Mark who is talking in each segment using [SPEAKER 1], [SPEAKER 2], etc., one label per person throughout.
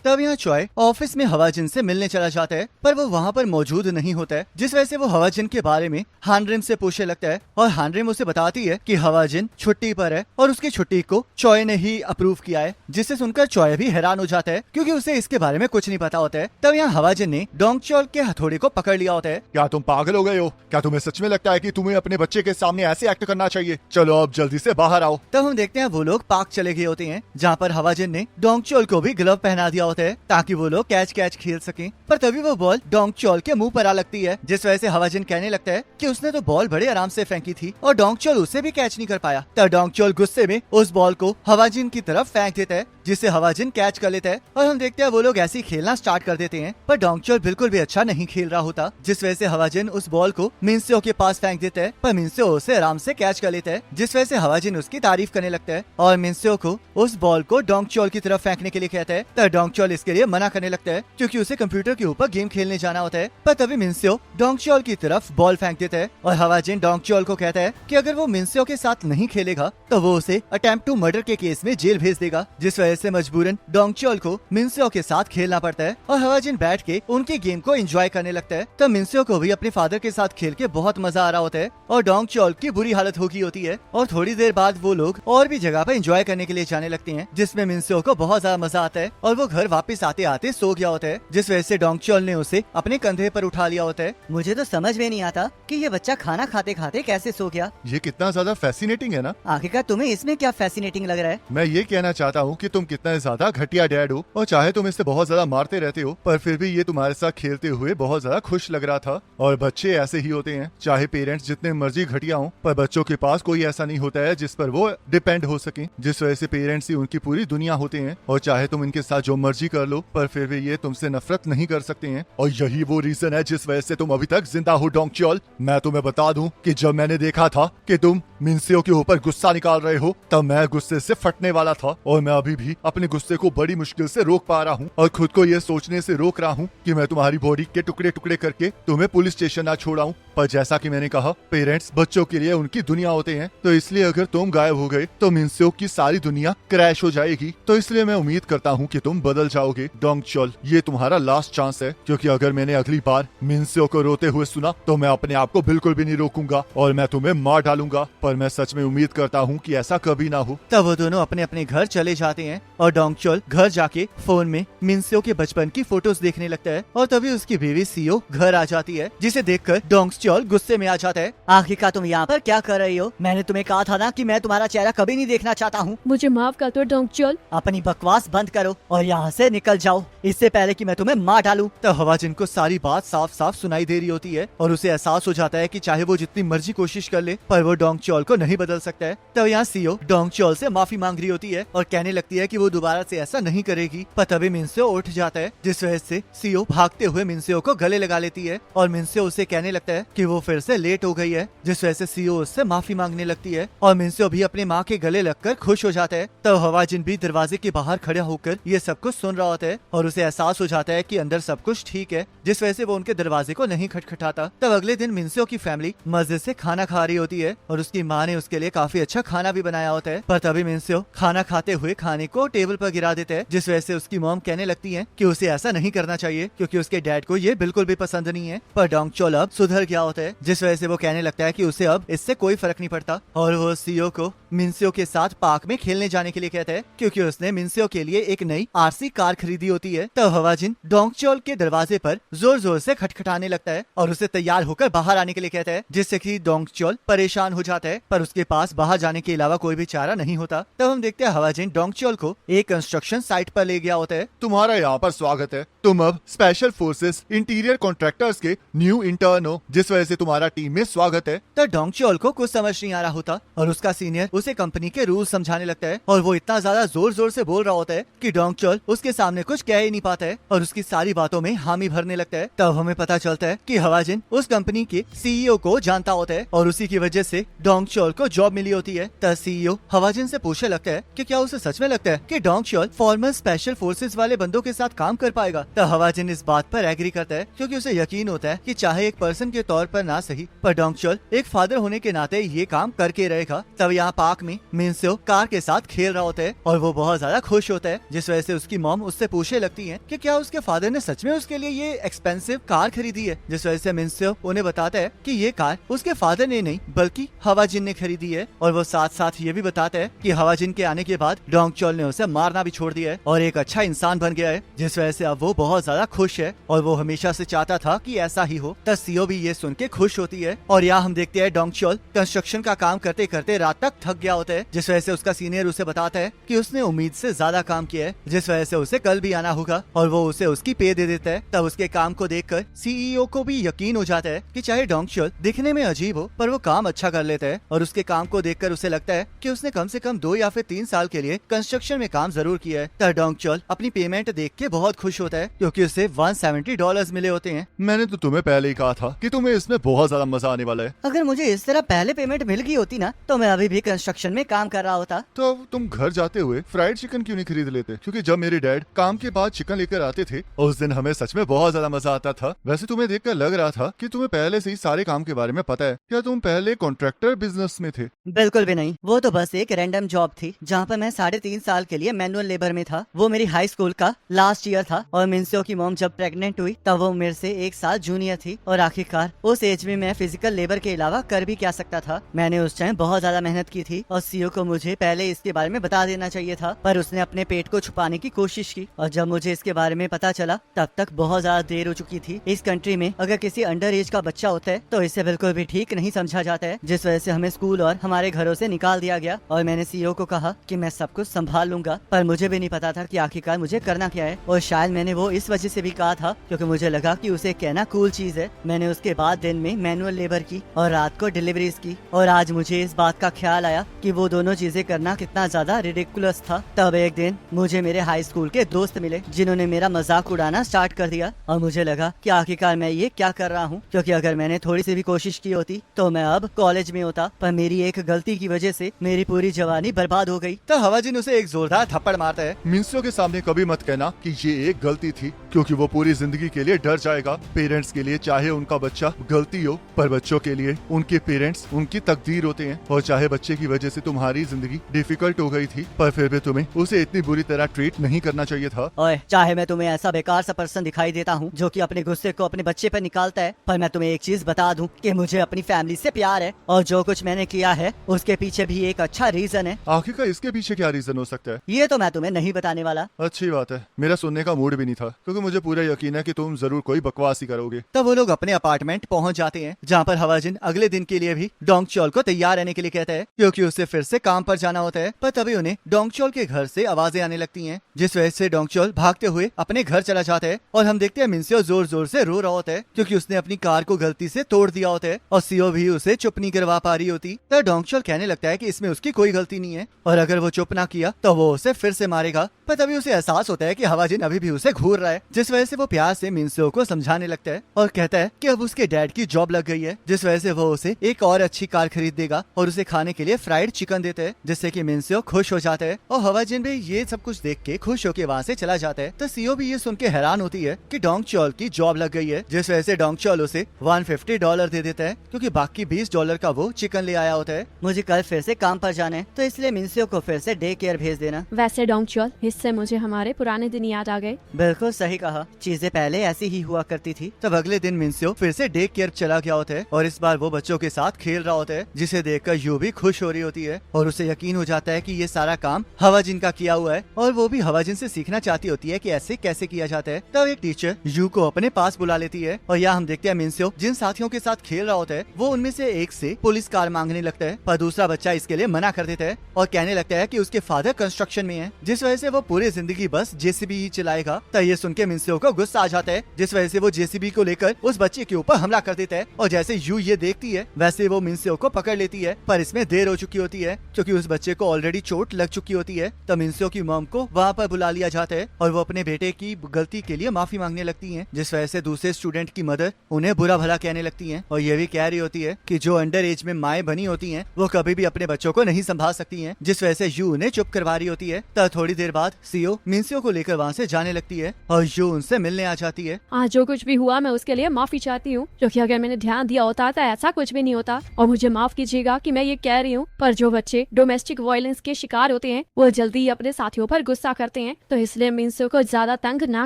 [SPEAKER 1] तब यहाँ चॉय ऑफिस में हवाजिन से मिलने चला जाता है, पर वो वहाँ पर मौजूद नहीं होता है, जिस वजह से वो हवाजिन के बारे में हानरिम से पूछने लगता है और हानरिम उसे बताती है कि हवाजिन छुट्टी पर है और उसकी छुट्टी को चॉय ने ही अप्रूव किया है, जिससे सुनकर चॉय भी हैरान हो जाता है क्योंकि उसे इसके बारे में कुछ नहीं पता होता है। तब यहाँ हवाजिन ने डोंगचोल के हथौड़े को पकड़ लिया होता है।
[SPEAKER 2] क्या तुम पागल हो गए हो? क्या तुम्हें सच में लगता है कि तुम्हें अपने बच्चे के सामने ऐसे एक्ट करना चाहिए? चलो अब जल्दी से बाहर आओ।
[SPEAKER 1] तब हम देखते हैं वो लोग पार्क चले गए होते हैं, जहाँ पर हवाजिन ने डोंगचोल को भी ग्लव पहना दिया होता है ताकि वो लोग कैच खेल सकें। पर तभी वो बॉल डोंगचोल के मुंह पर आ लगती है, जिस वजह से हवाजिन कहने लगता है कि उसने तो बॉल बड़े आराम से फेंकी थी और डोंगचोल उसे भी कैच नहीं कर पाया। तब डोंगचोल गुस्से में उस बॉल को हवाजिन की तरफ फेंक देता है, जिससे हवाजिन कैच कर लेता है और हम देखते हैं वो लोग ऐसे ही खेलना स्टार्ट कर देते हैं। पर डोंगचोल बिल्कुल भी अच्छा नहीं खेल रहा होता, जिस वजह से हवाजिन उस बॉल को मिन्स्यो के पास फेंक देता है, पर मिन्स्यो उसे आराम से कैच कर लेता है, जिस वजह से हवाजिन उसकी तारीफ करने लगता है और मिन्स्यो को उस बॉल को डोंगचोल की तरफ फेंकने के लिए कहता है। तब डोंगचोल इसके लिए मना करने लगता है क्योंकि उसे कंप्यूटर के ऊपर गेम खेलने जाना होता है। पर तभी मिन्स्यो डोंगचोल की तरफ बॉल फेंक देता है और हवाजिन डोंगचोल को कहता है कि अगर वो मिन्स्यो के साथ नहीं खेलेगा तो वो उसे अटेम्प्ट टू मर्डर के केस में जेल भेज देगा, जिस वजह से मजबूरन डोंगचोल को मिन्स्यो के साथ खेलना पड़ता है और हवाजिन बैठ के उनके गेम को एंजॉय करने लगता है। तब मिन्स्यो को भी अपने फादर के साथ खेल के बहुत मजा आ रहा होता है और डोंगचोल की बुरी हालत हो गई होती है और थोड़ी देर बाद वो लोग और भी जगह पर एंजॉय करने के लिए जाने लगते हैं, जिसमें मिन्स्यो को बहुत ज्यादा मजा आता है और वो घर वापस आते आते सो गया होता है, जिस वजह से डोंगचोल ने उसे अपने कंधे पर उठा लिया होता है।
[SPEAKER 3] मुझे तो समझ में नहीं आता कि ये बच्चा खाना खाते खाते कैसे सो गया।
[SPEAKER 2] ये कितना ज्यादा फैसिनेटिंग है ना।
[SPEAKER 3] आखिरकार तुम्हें इसमें क्या फैसिनेटिंग लग रहा है?
[SPEAKER 2] मैं ये कहना चाहता हूँ कि तुम कितना ज्यादा घटिया डैड हो और चाहे तुम इससे बहुत ज्यादा मारते रहते हो, पर फिर भी ये तुम्हारे साथ खेलते हुए बहुत ज्यादा खुश लग रहा था। और बच्चे ऐसे ही होते हैं, चाहे पेरेंट्स जितने मर्जी घटिया हो, पर बच्चों के पास कोई ऐसा नहीं होता है जिस पर वो डिपेंड हो सके, जिस वजह से पेरेंट्स ही उनकी पूरी दुनिया होते हैं। और चाहे तुम इनके साथ जो मर्जी कर लो, पर फिर भी ये तुमसे नफरत नहीं कर सकते हैं। और यही वो रीजन है जिस वजह से तुम अभी तक जिंदा हो डोंगचोल। मैं तुम्हें बता दूं कि जब मैंने देखा था कि तुम मिन्स्यो के ऊपर गुस्सा निकाल रहे हो, तब मैं गुस्से से फटने वाला था और मैं अभी भी अपने गुस्से को बड़ी मुश्किल से रोक पा रहा हूँ और खुद को ये सोचने से रोक रहा हूँ कि मैं तुम्हारी बॉडी के टुकड़े टुकड़े करके तुम्हें पुलिस स्टेशन ना छोड़ाऊं। पर जैसा कि मैंने कहा, पेरेंट्स बच्चों के लिए उनकी दुनिया होते हैं, तो इसलिए अगर तुम गायब हो गए तो मिन्स्यो की सारी दुनिया क्रैश हो जाएगी। तो इसलिए मैं उम्मीद करता हूँ कि तुम बदल जाओगे डोंगचोल। ये तुम्हारा लास्ट चांस है, क्योंकि अगर मैंने अगली बार मिन्स्यो को रोते हुए सुना तो मैं अपने आप को बिल्कुल भी नहीं रोकूंगा और मैं तुम्हें मार डालूंगा। पर मैं सच में उम्मीद करता हूँ कि ऐसा कभी ना हो।
[SPEAKER 1] तब वो दोनों अपने अपने घर चले जाते हैं और डोंगचोल घर जाके फोन में मिन्स्यो के बचपन की फोटोज देखने लगता है और तभी उसकी बीवी सीओ घर आ जाती है, जिसे देखकर डोंगचोल गुस्से में आ जाता है।
[SPEAKER 3] आखिरकार तुम यहाँ पर क्या कर रही हो? मैंने तुम्हें कहा था ना कि मैं तुम्हारा चेहरा कभी नहीं देखना चाहता हूँ।
[SPEAKER 4] मुझे माफ कर दो डोंगचोल।
[SPEAKER 3] अपनी बकवास बंद करो और यहाँ से निकल जाओ, इससे पहले कि मैं तुम्हें मार डालूं।
[SPEAKER 1] तब हवाजिन को सारी बात साफ साफ सुनाई दे रही होती है और उसे एहसास हो जाता है कि चाहे वो जितनी मर्जी कोशिश कर ले, पर वो डोंगचोल को नहीं बदल सकता है। तब यहाँ सीओ डोंगचोल से माफी मांग रही होती है और कहने लगती है कि वो दोबारा से ऐसा नहीं करेगी। पर तभी मिन्स्यो उठ जाता है, जिस वजह से सीओ भागते हुए मिन्स्यो को गले लगा लेती है और मिन्स्यो उसे कहने लगता है कि वो फिर से लेट हो गई है, जिस वजह से सीओ उससे माफी मांगने लगती है और मिन्स्यो भी अपने माँ के गले लगकर खुश हो जाता है। तब हवाजिन भी दरवाजे के बाहर खड़ा होकर ये सब कुछ सुन रहा होता है और उसे एहसास हो जाता है कि अंदर सब कुछ ठीक है, जिस वजह से वो उनके दरवाजे को नहीं खटखटाता। तब अगले दिन मिन्स्यो की फैमिली मजे से खाना खा रही होती है और उसकी माँ ने उसके लिए काफी अच्छा खाना भी बनाया होता है। पर तभी मिन्स्यो खाना खाते हुए खाने को टेबल पर गिरा देते हैं, जिस वजह से उसकी मॉम कहने लगती है कि उसे ऐसा नहीं करना चाहिए क्योंकि उसके डैड को ये बिल्कुल भी पसंद नहीं है। पर डोंगचोल अब सुधर गया होता है, जिस वजह से वो कहने लगता है कि उसे अब इससे कोई फर्क नहीं पड़ता और वो सीओ को मिन्स्यो के साथ पार्क में खेलने जाने के लिए कहता है क्योंकि उसने मिन्स्यो के लिए एक नई आरसी कार खरीदी होती है। तब हवाजिन डोंगचोल के दरवाजे पर जोर जोर से खटखटाने लगता है और उसे तैयार होकर बाहर आने के लिए कहता है, जिससे कि डोंगचोल परेशान हो जाता है, पर उसके पास बाहर जाने के अलावा कोई भी चारा नहीं होता। तब हम देखते हैं हवाजिन डोंगचोल को एक कंस्ट्रक्शन साइट पर ले गया होता है।
[SPEAKER 2] तुम्हारा यहाँ पर स्वागत है। तुम अब स्पेशल फोर्सेस इंटीरियर कॉन्ट्रैक्टर्स के न्यू इंटर्न हो, जिस वजह से तुम्हारा टीम में स्वागत है।
[SPEAKER 1] तब डोंगचोल को कुछ समझ नहीं आ रहा होता और उसका सीनियर उसे कंपनी के रूल समझाने लगता है और वो इतना ज्यादा जोर जोर से बोल रहा होता है कि डोंगचोल उसके सामने कुछ कह ही नहीं पाता है और उसकी सारी बातों में हामी भरने लगता है। तब हमें पता चलता है कि हवाजिन उस कंपनी के सीईओ को जानता होता है और उसी की वजह से डोंगचोल को जॉब मिली होती है। तब सीईओ हवाजिन से पूछने लगता है कि क्या उसे सच में लगता है कि Dong chawl formal special forces वाले बंदों के साथ काम कर पाएगा। तब हवाजिन इस बात पर एग्री करता है क्योंकि उसे यकीन होता है कि चाहे एक पर्सन के तौर पर ना सही, पर डोंग चॉल एक फादर होने के नाते ये काम करके रहेगा। तब यहाँ पार्क में मिनस्यो कार के साथ खेल रहा होता है और वो बहुत ज्यादा खुश होता है, जिस वजह से उसकी मॉम उससे पूछने लगती है कि क्या उसके फादर ने सच में उसके लिए ये एक्सपेंसिव कार खरीदी है। जिस वजह से मिनस्यो उन्हें बताता है कि ये कार उसके फादर ने नहीं बल्कि हवाजिन ने खरीदी है। और वो साथ साथ ये भी बताता है कि हवाजिन के आने के बाद डोंग चॉल ने उसे मारना भी छोड़ दिया है और एक अच्छा इंसान बन गया है, जिस वजह से अब वो बहुत ज्यादा खुश है और वो हमेशा से चाहता था कि ऐसा ही हो। तब सीओ भी ये सुन के खुश होती है और यहाँ हम देखते हैं डोंग चॉल कंस्ट्रक्शन का काम करते करते रात तक थक गया होता है, जिस वजह से उसका सीनियर उसे बताता है कि उसने उम्मीद से ज्यादा काम किया है, जिस वजह से उसे कल भी आना होगा और वो उसे उसकी पे दे देता है। तब उसके काम को देखकर सीईओ को भी यकीन हो जाता है कि चाहे डोंग चॉल दिखने में अजीब हो पर वो काम अच्छा कर लेता है और उसके काम को देखकर उसे लगता है कि उसने कम से कम 2 या फिर 3 साल के लिए कंस्ट्रक्शन में काम जरूर किया है। तब डोंग चॉल अपनी पेमेंट देख के बहुत खुश होता है क्योंकि उसे $170 मिले होते हैं।
[SPEAKER 2] मैंने तो तुम्हें पहले ही कहा था कि तुम्हें इसमें बहुत ज्यादा मजा आने वाला है।
[SPEAKER 3] अगर मुझे इस तरह पहले पेमेंट मिल गई होती ना तो मैं अभी भी कंस्ट्रक्शन में काम कर रहा होता।
[SPEAKER 2] तो अब तुम घर जाते हुए फ्राइड चिकन क्यों नहीं खरीद लेते? क्योंकि जब मेरे डैड काम के बाद चिकन लेकर आते थे उस दिन हमें सच में बहुत ज्यादा मजा आता था। वैसे तुम्हें देखकर लग रहा था कि तुम्हें पहले से ही सारे काम के बारे में पता है। क्या तुम पहले कॉन्ट्रैक्टर बिजनेस में थे?
[SPEAKER 3] बिल्कुल भी नहीं, वो तो बस एक रैंडम जॉब थी जहाँ पर मैं 3.5 साल के लिए मैनुअल लेबर में था। वो मेरी हाई स्कूल का लास्ट ईयर था और मिनस्यो की मॉम जब प्रेग्नेंट हुई तब वो मेरे से 1 साल जूनियर थी और आखिरकार उस एज में मैं फिजिकल लेबर के अलावा कर भी क्या सकता था। मैंने उस टाइम बहुत ज्यादा मेहनत की थी और सीईओ को मुझे पहले इसके बारे में बता देना चाहिए था, पर उसने अपने पेट को छुपाने की कोशिश की और जब मुझे इसके बारे में पता चला तब तक बहुत ज्यादा देर हो चुकी थी। इस कंट्री में अगर किसी अंडर एज का बच्चा होता है तो इसे बिल्कुल भी ठीक नहीं समझा जाता है, जिस वजह से हमें स्कूल और हमारे घरों से निकाल दिया गया और मैंने सीईओ को कहा कि मैं सब कुछ संभाल लूंगा, पर मुझे भी नहीं पता था कि आखिरकार मुझे करना क्या है। और शायद मैंने वो इस वजह से भी कहा था क्योंकि मुझे लगा कि उसे कहना कूल चीज है। मैंने उसके बाद दिन में मैनुअल लेबर की और रात को डिलीवरीज की और आज मुझे इस बात का ख्याल आया कि वो दोनों चीजें करना कितना ज्यादा रिडिकुलस था। तब एक दिन मुझे मेरे हाई स्कूल के दोस्त मिले जिन्होंने मेरा मजाक उड़ाना स्टार्ट कर दिया और मुझे लगा कि आखिरकार मैं ये क्या कर रहा हूँ, क्योंकि अगर मैंने थोड़ी सी भी कोशिश की होती तो मैं अब कॉलेज में होता, पर मेरी एक गलती की वजह से मेरी पूरी जवानी बर्बाद हो गई।
[SPEAKER 1] तब हवाजिन उसे एक जोरदार थप्पड़ मारता है।
[SPEAKER 2] मिनस्यो के सामने कभी मत कहना कि ये एक गलती थी, क्योंकि वो पूरी जिंदगी के लिए डर जाएगा। पेरेंट्स के लिए चाहे उनका बच्चा गलती हो, पर बच्चों के लिए उनके पेरेंट्स उनकी तकदीर होते हैं। और चाहे बच्चे की वजह से तुम्हारी जिंदगी डिफिकल्ट हो गई थी, पर फिर भी तुम्हें उसे इतनी बुरी तरह ट्रीट नहीं करना चाहिए था।
[SPEAKER 3] ओए, चाहे मैं तुम्हें ऐसा बेकार सा पर्सन दिखाई देता हूँ जो कि अपने गुस्से को अपने बच्चे पर निकालता है, पर मैं तुम्हें एक चीज बता दूं कि मुझे अपनी फैमिली से प्यार है और जो कुछ मैंने किया है उसके पीछे भी एक अच्छा रीजन है।
[SPEAKER 2] आखिरकार इसके पीछे क्या रीजन हो सकता है?
[SPEAKER 3] ये तो मैं तुम्हें नहीं बताने वाला।
[SPEAKER 2] अच्छी बात है, मेरा सुनने का मूड भी नहीं था, क्योंकि मुझे पूरा यकीन है कि तुम जरूर कोई बकवास ही करोगे।
[SPEAKER 1] तब वो लोग अपने अपार्टमेंट पहुंच जाते हैं जहाँ पर हवाजिन अगले दिन के लिए भी डोंग चॉल को तैयार रहने के लिए कहता है क्योंकि उसे फिर से काम पर जाना होता है। पर तभी उन्हें डोंग चॉल के घर से आवाजें आने लगती हैं, जिस वजह से डोंग चॉल भागते हुए अपने घर चला जाता है और हम देखते हैं मिनस्यो जोर जोर से रो रहा होता है क्योंकि उसने अपनी कार को गलती से तोड़ दिया होता है और सीओ भी उसे चुप नहीं करवा पा रही होती। तब डोंग चॉल कहने लगता है कि इसमें उसकी कोई गलती नहीं है और अगर वो चुप ना किया तो वो उसे फिर से मारेगा। पर तभी उसे एहसास होता है कि हवाजिन अभी भी उसे घूर रहा है, जिस वजह से वो प्यार से मिनस्यो को समझाने लगता है और कहता है कि अब उसके डैड की जॉब लग गई है, जिस वजह से वो उसे एक और अच्छी कार खरीद देगा और उसे खाने के लिए फ्राइड चिकन देता है, जिससे कि मिनस्यो खुश हो जाता है और हवाजिन भी ये सब कुछ देख के खुश होकर वहाँ से चला जाता है। तो सीओ भी ये सुन के हैरान होती है कि डोंग चॉल की जॉब लग गई है, जिस वजह से डोंग चॉल उसे $150 दे देता है क्योंकि बाकी $20 का वो चिकन ले आया होता है।
[SPEAKER 3] मुझे कल फिर से काम पर जाना है तो इसलिए मिनस्यो को फिर से डे केयर भेज देना।
[SPEAKER 4] वैसे डोंग चॉल, इससे मुझे हमारे पुराने दिन याद आ गए।
[SPEAKER 3] बिल्कुल सही कहा, चीजें पहले ऐसी ही हुआ करती थी।
[SPEAKER 1] तब अगले दिन मिनस्यो फिर से डे केयर चला गया होता है और इस बार वो बच्चों के साथ खेल रहा होता है, जिसे देखकर यू भी खुश हो रही होती है और उसे यकीन हो जाता है कि ये सारा काम हवाजिन का किया हुआ है और वो भी हवाजिन से सीखना चाहती होती है कि ऐसे कैसे किया जाता है। तब एक टीचर यू को अपने पास बुला लेती है और यहाँ हम देखते हैं मिनस्यो जिन साथियों के साथ खेल रहा होता है वो उनमें से एक से पुलिस कार मांगने लगता है, पर दूसरा बच्चा इसके लिए मना कर देता है और कहने लगता है कि उसके फादर कंस्ट्रक्शन में है, जिस वजह से वो पूरी जिंदगी बस जेसीबी ही चलाएगा। तब ये सुन के मिनस्यो को गुस्सा आ जाता है, जिस वजह से वो जेसीबी को लेकर उस बच्चे के ऊपर हमला कर देता है और जैसे यू ये देखती है वैसे वो मिनस्यो को पकड़ लेती है, पर इसमें देर हो चुकी होती है क्योंकि उस बच्चे को ऑलरेडी चोट लग चुकी होती है। तब मिनस्यो की मॉम को वहाँ पर बुला लिया जाता है और वो अपने बेटे की गलती के लिए माफी मांगने लगती है, जिस वजह से दूसरे स्टूडेंट की मदर उन्हें बुरा भला कहने लगती है और ये भी कह रही होती है कि जो अंडर एज में माएं बनी होती हैं वो कभी भी अपने बच्चों को नहीं संभाल सकती हैं, जिस वजह से यू उन्हें चुप करवा रही रही होती है तब थोड़ी देर बाद सीओ मिंसियो को लेकर वहाँ से जाने लगती है और यू उनसे मिलने आ जाती है।
[SPEAKER 4] आज जो कुछ भी हुआ मैं उसके लिए माफी चाहती हूँ, क्योंकि अगर मैंने ध्यान दिया होता तो ऐसा कुछ भी नहीं होता। और मुझे माफ कीजिएगा कि मैं ये कह रही हूँ, पर जो बच्चे डोमेस्टिक वायलेंस के शिकार होते हैं वो जल्दी ही अपने साथियों पर गुस्सा करते हैं, तो इसलिए मिंसियो को ज्यादा तंग ना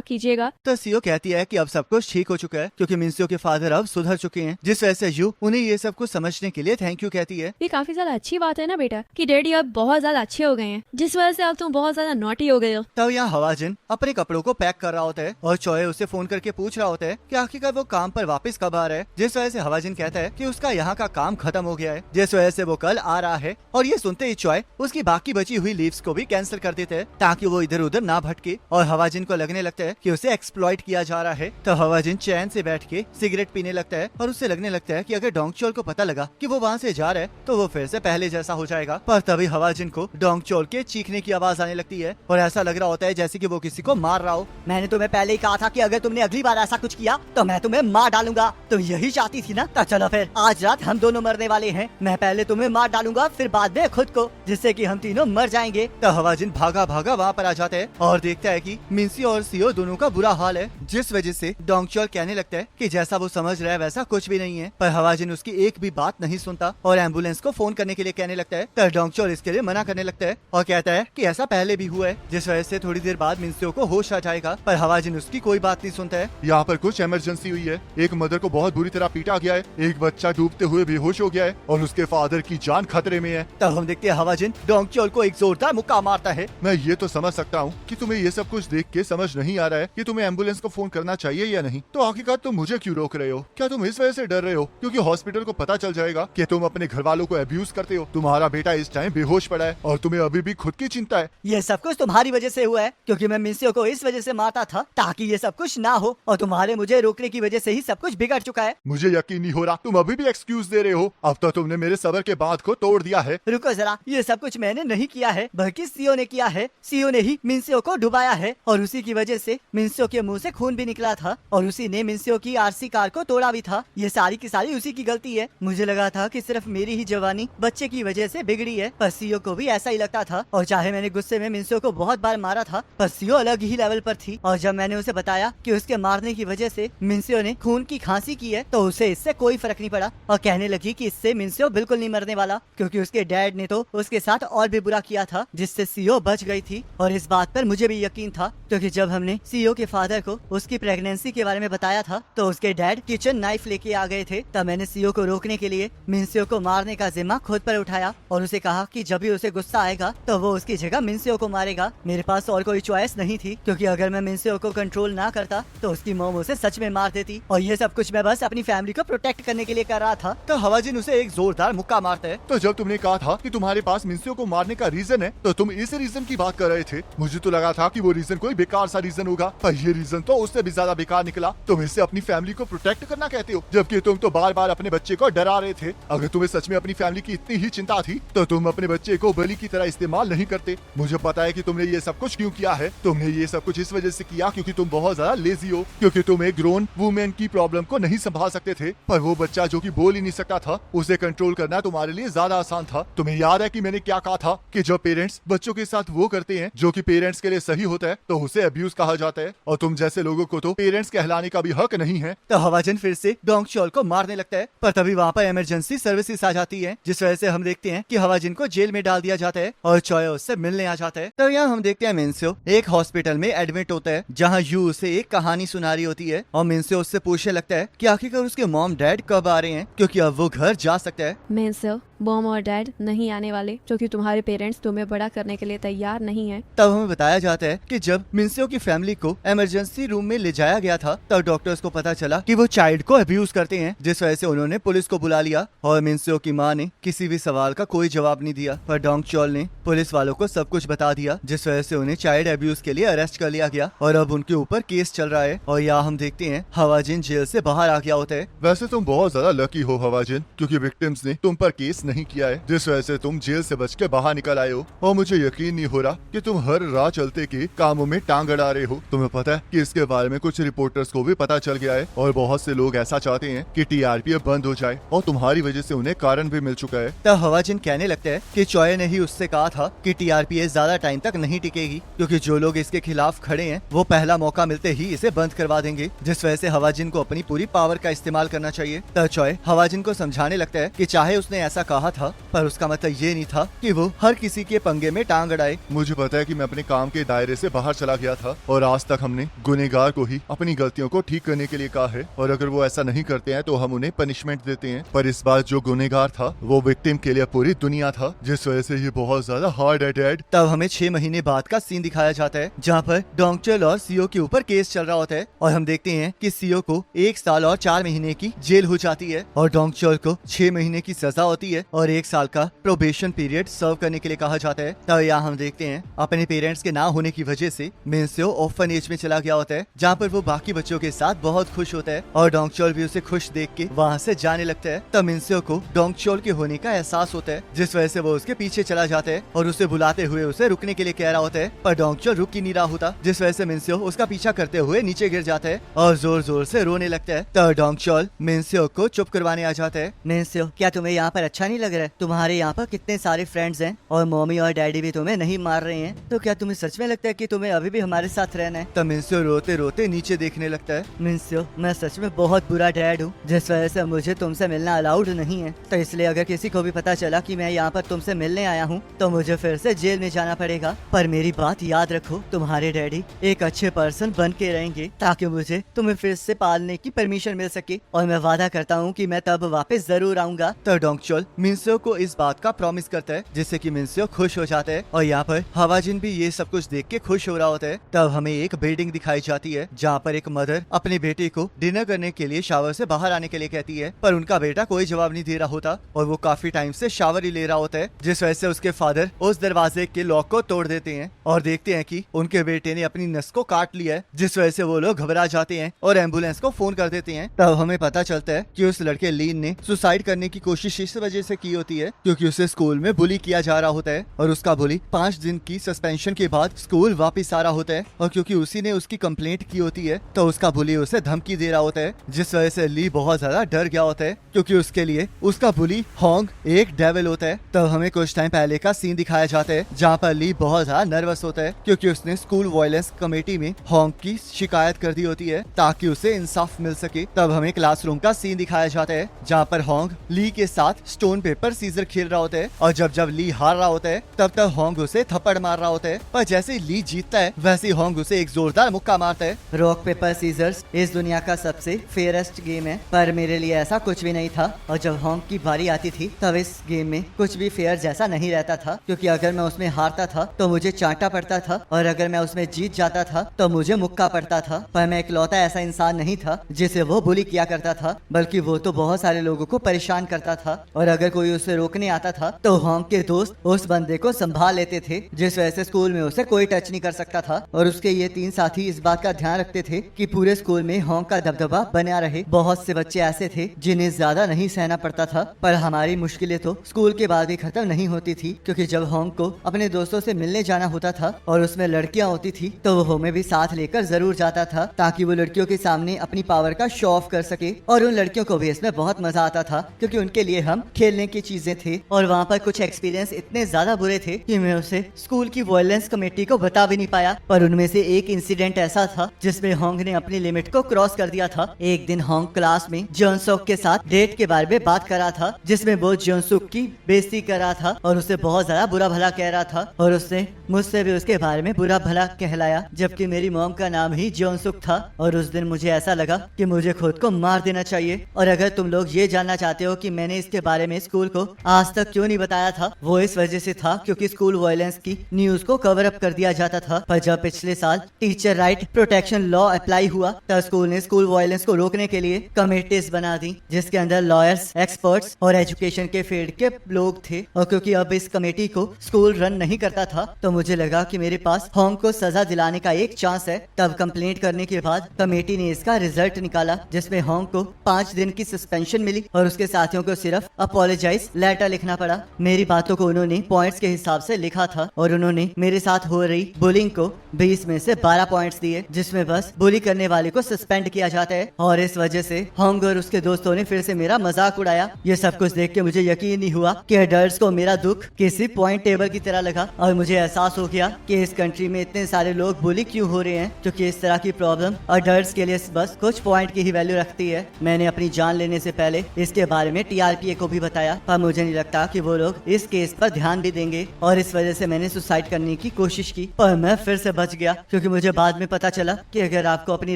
[SPEAKER 4] कीजिएगा।
[SPEAKER 1] तो सीओ कहती है कि अब सब कुछ ठीक हो चुका है क्योंकि मिंसियो के फादर अब सुधर चुके हैं, जिस वजह से यू उन्हें ये सब कुछ समझने के लिए थैंक यू कहती है।
[SPEAKER 4] ये काफी ज्यादा अच्छी बात है ना बेटा कि डैडी अब बहुत ज्यादा अच्छे हो गए हैं, जिस वजह से अब तुम बहुत ज्यादा नॉटी हो गए हो।
[SPEAKER 1] तब यहाँ हवाजिन अपने कपड़ों को पैक कर रहा होता है और चॉय उसे फोन करके पूछ रहा होता है कि आखिरकार वो काम पर वापस कब आ रहा है, जिस वजह से हवाजिन कहता है कि उसका यहाँ का काम खत्म हो गया है, जिस वजह से वो कल आ रहा है। और ये सुनते ही चॉय उसकी बाकी बची हुई लीव्स को भी कैंसिल कर देते हैं ताकि वो इधर उधर ना भटके, और हवाजिन को लगने लगता है कि उसे एक्सप्लॉइट किया जा रहा है। तो हवाजिन चैन से बैठ के सिगरेट पीने लगता है और उसे लगने लगता है कि अगर डोंगचोल को पता लगा कि वो वहाँ से जा रहा है तो वो फिर से पहले जैसा हो जाएगा। पर तभी हवाजिन को डोंगचोल के चीखने की आवाज आने लगती है और ऐसा लग रहा होता है जैसे कि वो किसी को मार रहा हो।
[SPEAKER 3] मैंने तुम्हें पहले ही कहा था कि अगर तुमने अगली बार ऐसा कुछ किया तो मैं तुम्हें मार डालूंगा। तुम यही चाहती थी ना? तो चलो फिर आज रात हम दोनों मरने वाले हैं। मैं पहले तुम्हें मार डालूंगा फिर बाद में खुद को, जिससे कि हम तीनों मर जाएंगे।
[SPEAKER 1] तो हवाजिन भागा भागा वहाँ पर आ जाता है और देखता है कि मिंसियो और सीओ दोनों का बुरा हाल है, जिस वजह से डोंगचोल कहने लगता है कि जैसा वो समझ रहा है वैसा कुछ भी नहीं है। पर हवाजिन उसकी एक भी बात नहीं सुनता और एम्बुलेंस को फोन करने के लिए कहने लगता है। तो डोंगचोल इसके लिए मना करने लगता है और कहता है कि ऐसा पहले भी हुआ है, जिस वजह से थोड़ी देर बाद मिंसियो को होश आ जाएगा। पर हवाजिन उसकी कोई बात नहीं सुनता है।
[SPEAKER 2] यहाँ पर कुछ इमरजेंसी हुई है। एक मदर को बहुत बुरी तरह पीटा गया है, एक बच्चा डूबते हुए बेहोश हो गया है और उसके फादर की जान खतरे में है।
[SPEAKER 1] तब हम देखते हैं हवाजिन डोंगचोल को एक जोरदार मुक्का मारता है।
[SPEAKER 2] मैं ये तो समझ सकता हूँ कि तुम्हें ये सब कुछ देख के समझ नहीं आ रहा है कि तुम्हें एम्बुलेंस को फोन करना चाहिए या नहीं, तो आखिरकार तुम मुझे क्यों रोक रहे हो? क्या तुम इस वजह से डर रहे हो क्योंकि हॉस्पिटल को पता चल जाएगा कि तुम अपने घर वालों को अब्यूज करते हो? तुम्हारा बेटा इस टाइम बेहोश पड़ा है और तुम्हें अभी भी खुद की चिंता है।
[SPEAKER 3] ये सब कुछ तुम्हारी वजह से हुआ है, क्योंकि मैं मिंसियो को इस वजह से मारता था ताकि ये सब कुछ ना हो, और तुम्हारे मुझे रोकने की वजह से ही सब कुछ बिगड़ चुका है।
[SPEAKER 2] मुझे यकीन नहीं हो रहा, तुम अभी भी एक्सक्यूज दे रहे हो। अब तो तुमने मेरे सबर के बांध को तोड़ दिया है।
[SPEAKER 3] रुको जरा, ये सब कुछ मैंने नहीं किया है बल्कि सीओ ने किया है। सीओ ने ही मिंसियो को डुबाया है और उसी की वजह से मिंसियो के मुंह से खून भी निकला था और उसी ने मिंसियो की आरसी कार को तोड़ा भी था। ये सारी की सारी उसी की गलती है। मुझे लगा था कि सिर्फ मेरी ही जवानी बच्चे की वजह से बिगड़ी है, पर सीओ को भी ऐसा ही लगता था। और चाहे मैंने गुस्से में मिंसियो को बहुत बार मारा था, पर सीओ अलग ही लेवल पर थी। और जब मैंने उसे बताया कि उसके मारने की वजह से मिंसियो ने खून की खांसी की है, तो उसे इससे कोई फर्क नहीं पड़ा और कहने लगी कि इससे मिंसियो बिल्कुल नहीं मरने वाला, क्योंकि उसके डैड ने तो उसके साथ और भी बुरा किया था, जिससे सीओ बच गई थी। और इस बात पर मुझे भी यकीन था, क्योंकि जब हमने सीओ के फादर को उसकी प्रेगनेंसी के बारे में बताया था तो उसके डैड किचन नाइफ लेके आ गए थे। तब मैंने सीओ को रोकने के लिए मिंसियो को मारने का जिम्मा खुद पर उठाया और उसे कहा कि जब भी उसे गुस्सा आएगा तो वो उसकी जगह मिंसियो को मारेगा। मेरे पास और कोई चॉइस नहीं थी, क्योंकि अगर मैं मिंसियो को कंट्रोल ना करता तो उसकी मॉम उसे सच में मार देती। और ये सब कुछ मैं बस अपनी फैमिली को प्रोटेक्ट करने के लिए कर रहा था।
[SPEAKER 1] तो हवाजिन उसे एक जोरदार मुक्का मारता है।
[SPEAKER 2] तो जब तुमने कहा था कि तुम्हारे पास मिंसियो को मारने का रीजन है, तो तुम इस रीजन की बात कर रहे थे। मुझे तो लगा था कि वो रीजन कोई बेकार सा रीजन होगा, पर ये रीजन तो उससे भी ज्यादा बेकार निकला। तुम इससे अपनी फैमिली को प्रोटेक्ट करना कहते हो, जबकि तुम तो बार बार अपने बच्चे को डरा रहे थे। अगर तुम्हें सच में अपनी फैमिली की इतनी ही चिंता थी तो तुम अपने बच्चे को बलि की तरह इस्तेमाल नहीं करते। मुझे पता है कि तुमने ये सब कुछ क्यों किया है। तुमने ये सब कुछ इस वजह से किया क्योंकि तुम बहुत ज्यादा लेजी हो, क्योंकि तुम एक ग्रोन वुमेन की प्रॉब्लम को नहीं संभाल सकते थे। पर वो बच्चा जो कि बोल ही नहीं सकता था, उसे कंट्रोल करना तुम्हारे लिए ज्यादा आसान था। तुम्हें याद है कि मैंने क्या कहा था कि जब पेरेंट्स बच्चों के साथ वो करते हैं जो कि पेरेंट्स के लिए सही होता है तो उसे अब्यूज कहा जाता है, और तुम जैसे लोगों को तो पेरेंट्स कहलाने का भी हक नहीं है।
[SPEAKER 1] तो हवाजिन फिर से डोंगचोल को मारने लगता है, पर तभी वहाँ पर इमरजेंसी सर्विसेज आ जाती है, जिस वजह से हम देखते हैं कि हवाजिन को जेल में डाल दिया जाता है और चॉय उससे मिलने आ जाता है। तो यहाँ हम देखते हैं मिंसियो एक हॉस्पिटल में एडमिट होता है, जहाँ यू उसे एक कहानी सुना रही होती है और मिंसियो उससे पूछने लगता है कि आखिरकार उसके मॉम डैड कब आ रहे हैं, क्योंकि अब वो घर जा सकता है।
[SPEAKER 4] मिंसियो, मॉम और डैड नहीं आने वाले, क्योंकि तुम्हारे पेरेंट्स तुम्हें बड़ा करने के लिए तैयार नहीं है।
[SPEAKER 1] तब हमें बताया जाता है कि जब मिंसियो की फैमिली को इमरजेंसी रूम में ले जाया गया था तब डॉक्टर्स को पता चला कि वो चाइल्ड को अब्यूज करते हैं, जिस वजह से उन्होंने पुलिस को बुला लिया और मिंसियो की माँ ने किसी भी सवाल का कोई जवाब नहीं दिया। पर डोंगचोल ने पुलिस वालों को सब कुछ बता दिया, जिस वजह से उन्हें चाइल्ड अब्यूज के लिए अरेस्ट कर लिया गया और अब उनके ऊपर केस चल रहा है। और यहाँ हम देखते हैं हवाजिन जेल से बाहर आ गया होता है।
[SPEAKER 2] वैसे तुम बहुत ज्यादा लकी हो हवाजिन, क्योंकि विक्टिम्स ने तुम पर केस नहीं किया है, जिस वजह से तुम जेल से बच के बाहर निकल आए हो। और मुझे यकीन नहीं हो रहा कि तुम हर राह चलते के कामों में टांग अड़ा रहे हो। तुम्हें पता है कि इसके बारे में कुछ रिपोर्टर्स को भी पता चल गया है और बहुत से लोग ऐसा चाहते हैं कि टीआरपी अब बंद हो जाए और तुम्हारी वजह से उन्हें कारण भी मिल चुका है।
[SPEAKER 1] तब हवाजिन कहने लगता है कि चॉय ने ही उससे कहा था कि टीआरपीएस ज्यादा टाइम तक नहीं टिकेगी, क्योंकि जो लोग इसके खिलाफ खड़े हैं वो पहला मौका मिलते ही इसे बंद करवा देंगे, जिस वजह से हवाजिन को अपनी पूरी पावर का इस्तेमाल करना चाहिए। तब चॉय हवाजिन को समझाने लगता है कि चाहे उसने ऐसा कहा था पर उसका मतलब ये नहीं था कि वो हर किसी के पंगे में टांग अड़ाए।
[SPEAKER 2] मुझे पता है कि मैं अपने काम के दायरे से बाहर चला गया था और आज तक हमने गुनहगार को ही अपनी गलतियों को ठीक करने के लिए कहा है, और अगर वो ऐसा नहीं करते हैं तो हम उन्हें पनिशमेंट देते हैं। पर इस बार जो गुनहगार था वो विक्टिम के लिए पूरी दुनिया था, जिस वजह से ये बहुत ज्यादा हार्ड है डैड।
[SPEAKER 1] तब हमें 6 महीने बाद का सीन दिखाया जाता है जहाँ पर डोंगचल और सीओ के ऊपर केस चल रहा होता है और हम देखते हैं कि सीओ को 1 साल और 4 महीने की जेल हो जाती है और डोंगचल को 6 महीने की सजा होती है और 1 साल का प्रोबेशन पीरियड सर्व करने के लिए कहा जाता है। तब यहाँ हम देखते हैं अपने पेरेंट्स के ना होने की वजह से मिन्स्यो ऑर्फनेज में चला गया होता है, जहाँ पर वो बाकी बच्चों के साथ बहुत खुश होता है और डोंगचल भी उसे खुश देख के वहाँ से जाने लगता है। तब मिन्स्यो को डोंगचल के होने का एहसास होता है, जिस वजह से वो उसके पीछे चला जाता है और उसे बुलाते हुए उसे रुकने के लिए कह रहा होता है, पर डोंगचल रुक ही नहीं रहा होता, जिस वजह से मिन्स्यो उसका पीछा करते हुए नीचे गिर जाता है और जोर जोर से रोने लगता है। तब डोंगचल मिन्स्यो को चुप करवाने आ जाता है।
[SPEAKER 3] मिन्स्यो, क्या तुम्हें यहाँ पर अच्छा नहीं लग रहा है? तुम्हारे यहाँ पर कितने सारे फ्रेंड्स हैं और मम्मी और डैडी भी तुम्हें नहीं मार रहे हैं, तो क्या तुम्हें सच में लगता है कि तुम्हें अभी भी हमारे साथ रहना है?
[SPEAKER 1] तब मिन्स्यो रोते रोते नीचे देखने लगता है।
[SPEAKER 3] मिन्स्यो, मैं सच में बहुत बुरा डैड हूँ, जिस वजह से मुझे तुमसे मिलना अलाउड नहीं है, तो इसलिए अगर किसी को भी पता चला कि मैं यहाँ पर तुमसे मिलने आया हूँ तो मुझे फिर से जेल में जाना पड़ेगा। पर मेरी बात याद रखो, तुम्हारे डैडी एक अच्छे पर्सन बन के रहेंगे ताकि मुझे तुम्हें फिर से पालने की परमिशन मिल सके, और मैं वादा करता हूँ कि मैं तब वापस जरूर आऊंगा।
[SPEAKER 1] तब डोंगचल मिन्स्यो को इस बात का प्रॉमिस करता है, जिससे कि मिन्स्यो खुश हो जाता है और यहाँ पर हवाजिन भी ये सब कुछ देख के खुश हो रहा होता है। तब हमें एक बिल्डिंग दिखाई जाती है जहाँ पर एक मदर अपने बेटे को डिनर करने के लिए शावर से बाहर आने के लिए कहती है, पर उनका बेटा कोई जवाब नहीं दे रहा होता और वो काफी टाइम से शावर ही ले रहा होता है, जिस वजह से उसके फादर उस दरवाजे के लॉक को तोड़ देते हैं और देखते हैं कि उनके बेटे ने अपनी नस को काट लिया है, जिस वजह से वो लोग घबरा जाते हैं और एम्बुलेंस को फोन कर देते हैं। तब हमें पता चलता है कि उस लड़के लीन ने सुसाइड करने की कोशिश इस वजह से की होती है क्योंकि उसे स्कूल में बुली किया जा रहा होता है और उसका बुली 5 दिन की सस्पेंशन के बाद स्कूल वापस आ रहा होता है, और क्योंकि उसी ने उसकी कंप्लेंट की होती है तो उसका बुली उसे धमकी दे रहा होता है, जिस वजह से ली बहुत ज्यादा डर गया होता है क्योंकि उसके लिए उसका बुली होंग एक डेविल होता है। तब हमें कुछ टाइम पहले का सीन दिखाया जाता है जहाँ पर ली बहुत ज्यादा नर्वस होता है क्योंकि उसने स्कूल वायलेंस कमेटी में होंग की शिकायत कर दी होती है ताकि उसे इंसाफ मिल सके। तब हमें क्लासरूम का सीन दिखाया जाता है जहाँ पर होंग ली के साथ स्टोन पेपर सीजर खेल रहा होता है और जब ली हार रहा होता है तब तक होंग उसे थप्पड़ मार रहा होता है, पर जैसे ली जीतता है वैसे ही होंग उसे एक जोरदार मुक्का मारता है।
[SPEAKER 3] रॉक पेपर सीजर्स इस दुनिया का सबसे फेयरेस्ट गेम है, पर मेरे लिए ऐसा कुछ भी नहीं था, और जब होंग की बारी आती थी तब इस गेम में कुछ भी फेयर जैसा नहीं रहता था, क्योंकि अगर मैं उसमें हारता था तो मुझे चांटा पड़ता था और अगर मैं उसमें जीत जाता था तो मुझे मुक्का पड़ता था। पर मैं इकलौता ऐसा इंसान नहीं था जिसे वो बुली किया करता था, बल्कि वो तो बहुत सारे लोगों को परेशान करता था, और अगर कोई उसे रोकने आता था तो होंग के दोस्त उस बंदे को संभाल लेते थे, जिस वजह से स्कूल में उसे कोई टच नहीं कर सकता था। और उसके ये 3 साथी इस बात का ध्यान रखते थे कि पूरे स्कूल में होंग का दबदबा बना रहे। बहुत से बच्चे ऐसे थे जिन्हें ज्यादा नहीं सहना पड़ता था, पर हमारी मुश्किलें तो स्कूल के बाद भी खत्म नहीं होती थी, क्योंकि जब होंग को अपने दोस्तों से मिलने जाना होता था और उसमें लड़कियां होती थी तो वो हमें भी साथ लेकर जरूर जाता था ताकि वो लड़कियों के सामने अपनी पावर का शो ऑफ कर सके, और उन लड़कियों को भी इसमें बहुत मजा आता था क्योंकि उनके लिए हम खेलने की चीजें थे। और वहाँ पर कुछ एक्सपीरियंस इतने ज्यादा बुरे थे कि मैं उसे स्कूल की वायलेंस कमेटी को बता भी नहीं पाया, पर उनमें से एक इंसिडेंट ऐसा था जिसमें होंग ने अपनी लिमिट को क्रॉस कर दिया था। एक दिन होंग क्लास में जॉनसुक के साथ डेट के बारे में बात कर रहा था, जिसमें वो जॉनसुक की बेइज्जती कर रहा था और उसे बहुत ज्यादा बुरा भला कह रहा था, और उसने मुझसे भी उसके बारे में बुरा भला कहलाया, जबकि मेरी मॉम का नाम ही जॉनसुक था। और उस दिन मुझे ऐसा लगा कि मुझे खुद को मार देना चाहिए। और अगर तुम लोग ये जानना चाहते हो कि मैंने इसके बारे में स्कूल को आज तक क्यों नहीं बताया था, वो इस वजह से था क्योंकि स्कूल वायलेंस की न्यूज को कवर अप कर दिया जाता था। पर जब पिछले साल teacher right protection law apply हुआ तब स्कूल ने स्कूल वायलेंस को रोकने के लिए कमेटीज बना दी, जिसके अंदर लॉयर्स, एक्सपर्ट्स और एजुकेशन के फील्ड के लोग थे। और क्योंकि अब इस कमेटी को स्कूल रन नहीं करता था तो मुझे लगा कि मेरे पास होंग को सजा दिलाने का एक चांस है। तब कंप्लेंट करने के बाद कमेटी ने इसका रिजल्ट निकाला, जिसमें होंग को 5 दिन की सस्पेंशन मिली और उसके साथियों को सिर्फ अपॉलजी अपोलोजाइज लेटर लिखना पड़ा। मेरी बातों को उन्होंने पॉइंट्स के हिसाब से लिखा था और उन्होंने मेरे साथ हो रही बुलिंग को 20 में से 12 पॉइंट्स दिए, जिसमें बस बुली करने वाले को सस्पेंड किया जाता है। और इस वजह से होंग और उसके दोस्तों ने फिर से मेरा मजाक उड़ाया। ये सब कुछ देख के मुझे यकीन नहीं हुआ कि एडल्ट्स को मेरा दुख किसी पॉइंट टेबल की तरह लगा और मुझे एहसास हो गया कि इस कंट्री में इतने सारे लोग बुली क्यों हो रहे हैं, क्योंकि इस तरह की प्रॉब्लम एडल्ट्स के लिए बस कुछ पॉइंट की ही वैल्यू रखती है। मैंने अपनी जान लेने से पहले इसके बारे में TRPA को भी बताया, पर मुझे नहीं लगता कि वो लोग इस केस पर ध्यान भी देंगे और इस वजह से मैंने सुसाइड करने की कोशिश की, पर मैं फिर से बच गया क्योंकि मुझे बाद में पता चला कि अगर आपको अपनी